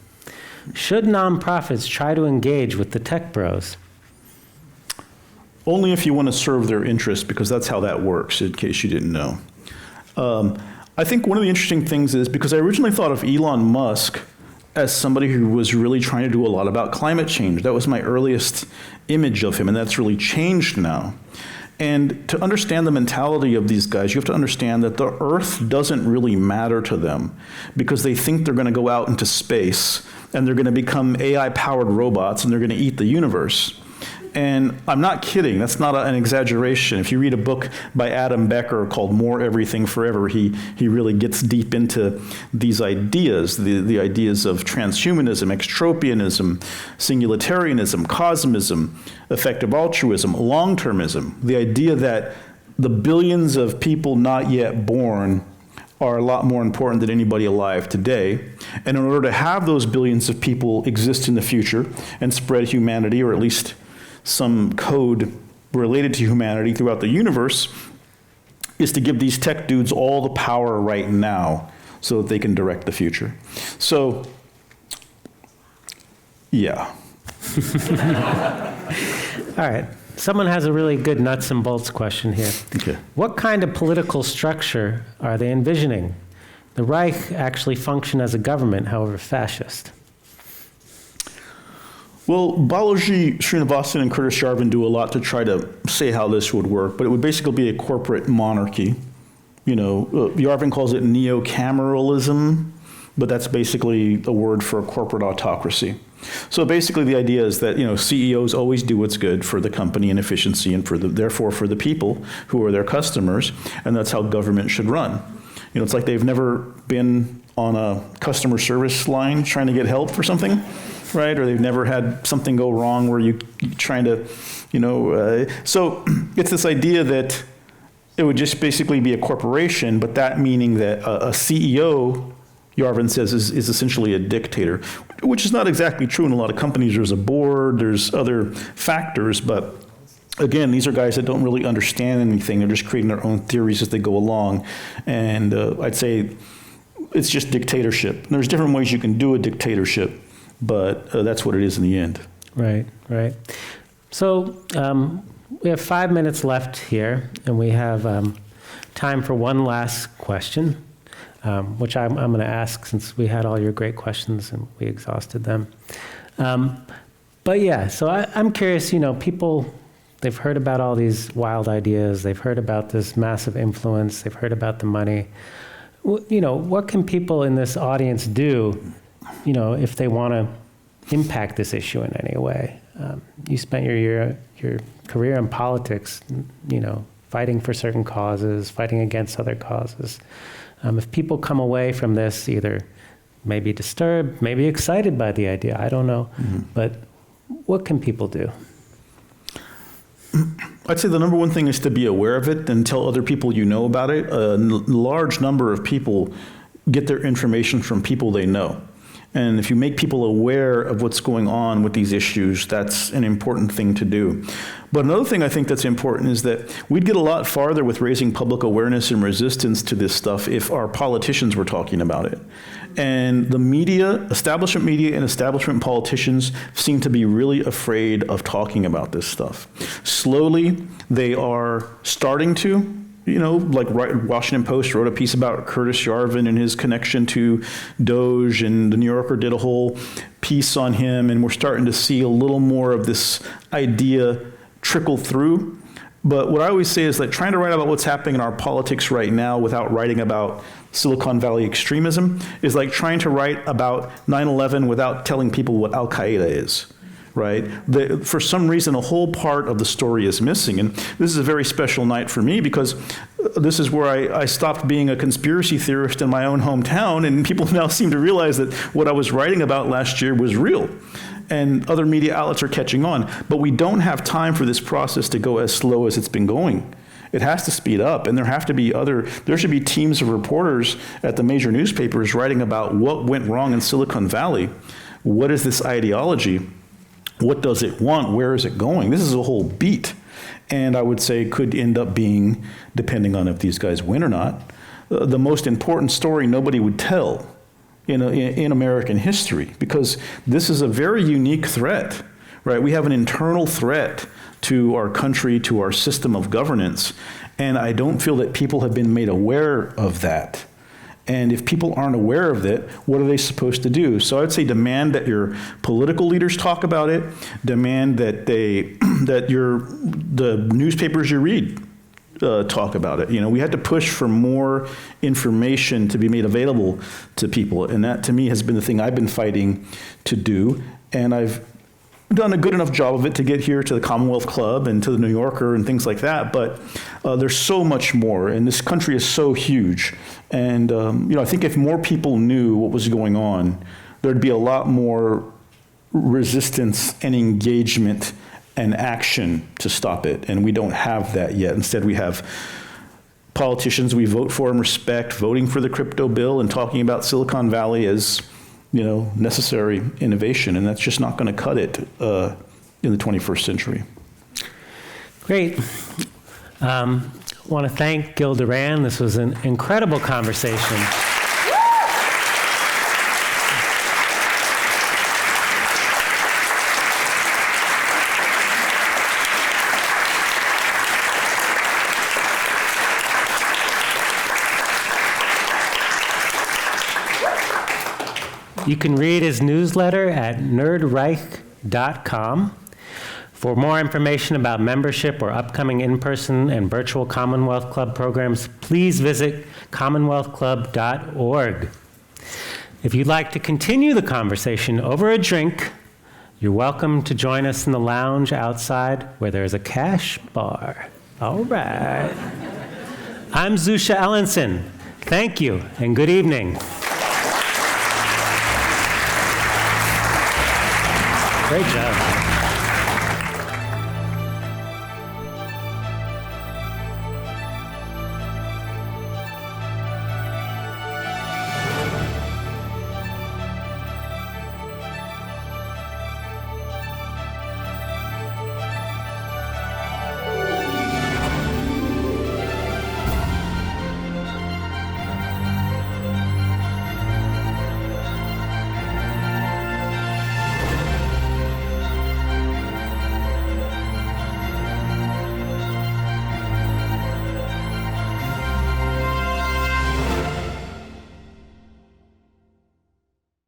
Should nonprofits try to engage with the tech bros? Only if you want to serve their interests, because that's how that works, in case you didn't know. I think one of the interesting things is, because I originally thought of Elon Musk as somebody who was really trying to do a lot about climate change. That was my earliest image of him, and that's really changed now. And to understand the mentality of these guys, you have to understand that the Earth doesn't really matter to them, because they think they're going to go out into space and they're going to become AI-powered robots and they're going to eat the universe. And I'm not kidding. That's not an exaggeration. If you read a book by Adam Becker called More Everything Forever, he really gets deep into these ideas, the ideas of transhumanism, extropianism, singularitarianism, cosmism, effective altruism, long-termism, the idea that the billions of people not yet born are a lot more important than anybody alive today. And in order to have those billions of people exist in the future and spread humanity, or at least some code related to humanity throughout the universe, is to give these tech dudes all the power right now so that they can direct the future. So, yeah. All right. Someone has a really good nuts and bolts question here. Okay. What kind of political structure are they envisioning? The Reich actually functioned as a government, however fascist. Well, Balaji Srinivasan and Curtis Yarvin do a lot to try to say how this would work, but it would basically be a corporate monarchy. You know, Yarvin calls it neo-cameralism, but that's basically a word for a corporate autocracy. So basically the idea is that, you know, CEOs always do what's good for the company and efficiency and therefore for the people who are their customers, and that's how government should run. You know, it's like they've never been on a customer service line trying to get help for something, right? Or they've never had something go wrong where you're trying to, you know, so it's this idea that it would just basically be a corporation, but that meaning that a CEO, Yarvin says, is essentially a dictator, which is not exactly true in a lot of companies. There's a board, there's other factors, but again, these are guys that don't really understand anything. They're just creating their own theories as they go along. And I'd say it's just dictatorship. And there's different ways you can do a dictatorship, but that's what it is in the end. Right, right. So we have 5 minutes left here, and we have time for one last question. Which I'm going to ask since we had all your great questions and we exhausted them. But yeah, so I'm curious, you know, people, they've heard about all these wild ideas, they've heard about this massive influence, they've heard about the money. You know, what can people in this audience do, you know, if they want to impact this issue in any way? You spent your career in politics, you know, fighting for certain causes, fighting against other causes. If people come away from this either maybe disturbed, maybe excited by the idea, I don't know, but what can people do? I'd say the number one thing is to be aware of it and tell other people you know about it. A large number of people get their information from people they know. And if you make people aware of what's going on with these issues, that's an important thing to do. But another thing I think that's important is that we'd get a lot farther with raising public awareness and resistance to this stuff if our politicians were talking about it. And the media, establishment media and establishment politicians seem to be really afraid of talking about this stuff. Slowly, they are starting to. You know, like Washington Post wrote a piece about Curtis Yarvin and his connection to Doge, and the New Yorker did a whole piece on him, and we're starting to see a little more of this idea trickle through. But what I always say is that trying to write about what's happening in our politics right now without writing about Silicon Valley extremism is like trying to write about 9/11 without telling people what Al-Qaeda is. Right? For some reason, a whole part of the story is missing. And this is a very special night for me because this is where I stopped being a conspiracy theorist in my own hometown, and people now seem to realize that what I was writing about last year was real. And other media outlets are catching on. But we don't have time for this process to go as slow as it's been going. It has to speed up, and there should be teams of reporters at the major newspapers writing about what went wrong in Silicon Valley. What is this ideology? What does it want? Where is it going? This is a whole beat. And I would say could end up being, depending on if these guys win or not, the most important story nobody would tell in American history, because this is a very unique threat, right? We have an internal threat to our country, to our system of governance, and I don't feel that people have been made aware of that. And if people aren't aware of it, what are they supposed to do? So I'd say demand that your political leaders talk about it, demand that the newspapers you read talk about it. You know, we had to push for more information to be made available to people, and that to me has been the thing I've been fighting to do. And I've done a good enough job of it to get here to the Commonwealth Club and to the New Yorker and things like that, but there's so much more, and this country is so huge. And I think if more people knew what was going on, there'd be a lot more resistance and engagement and action to stop it, and we don't have that yet. Instead, we have politicians we vote for and respect voting for the crypto bill and talking about Silicon Valley as necessary innovation, and that's just not going to cut it in the 21st century. Great. I want to thank Gil Duran. This was an incredible conversation. You can read his newsletter at nerdreich.com. For more information about membership or upcoming in-person and virtual Commonwealth Club programs, please visit commonwealthclub.org. If you'd like to continue the conversation over a drink, you're welcome to join us in the lounge outside where there's a cash bar. All right. I'm Zusha Ellenson. Thank you and good evening. Great job.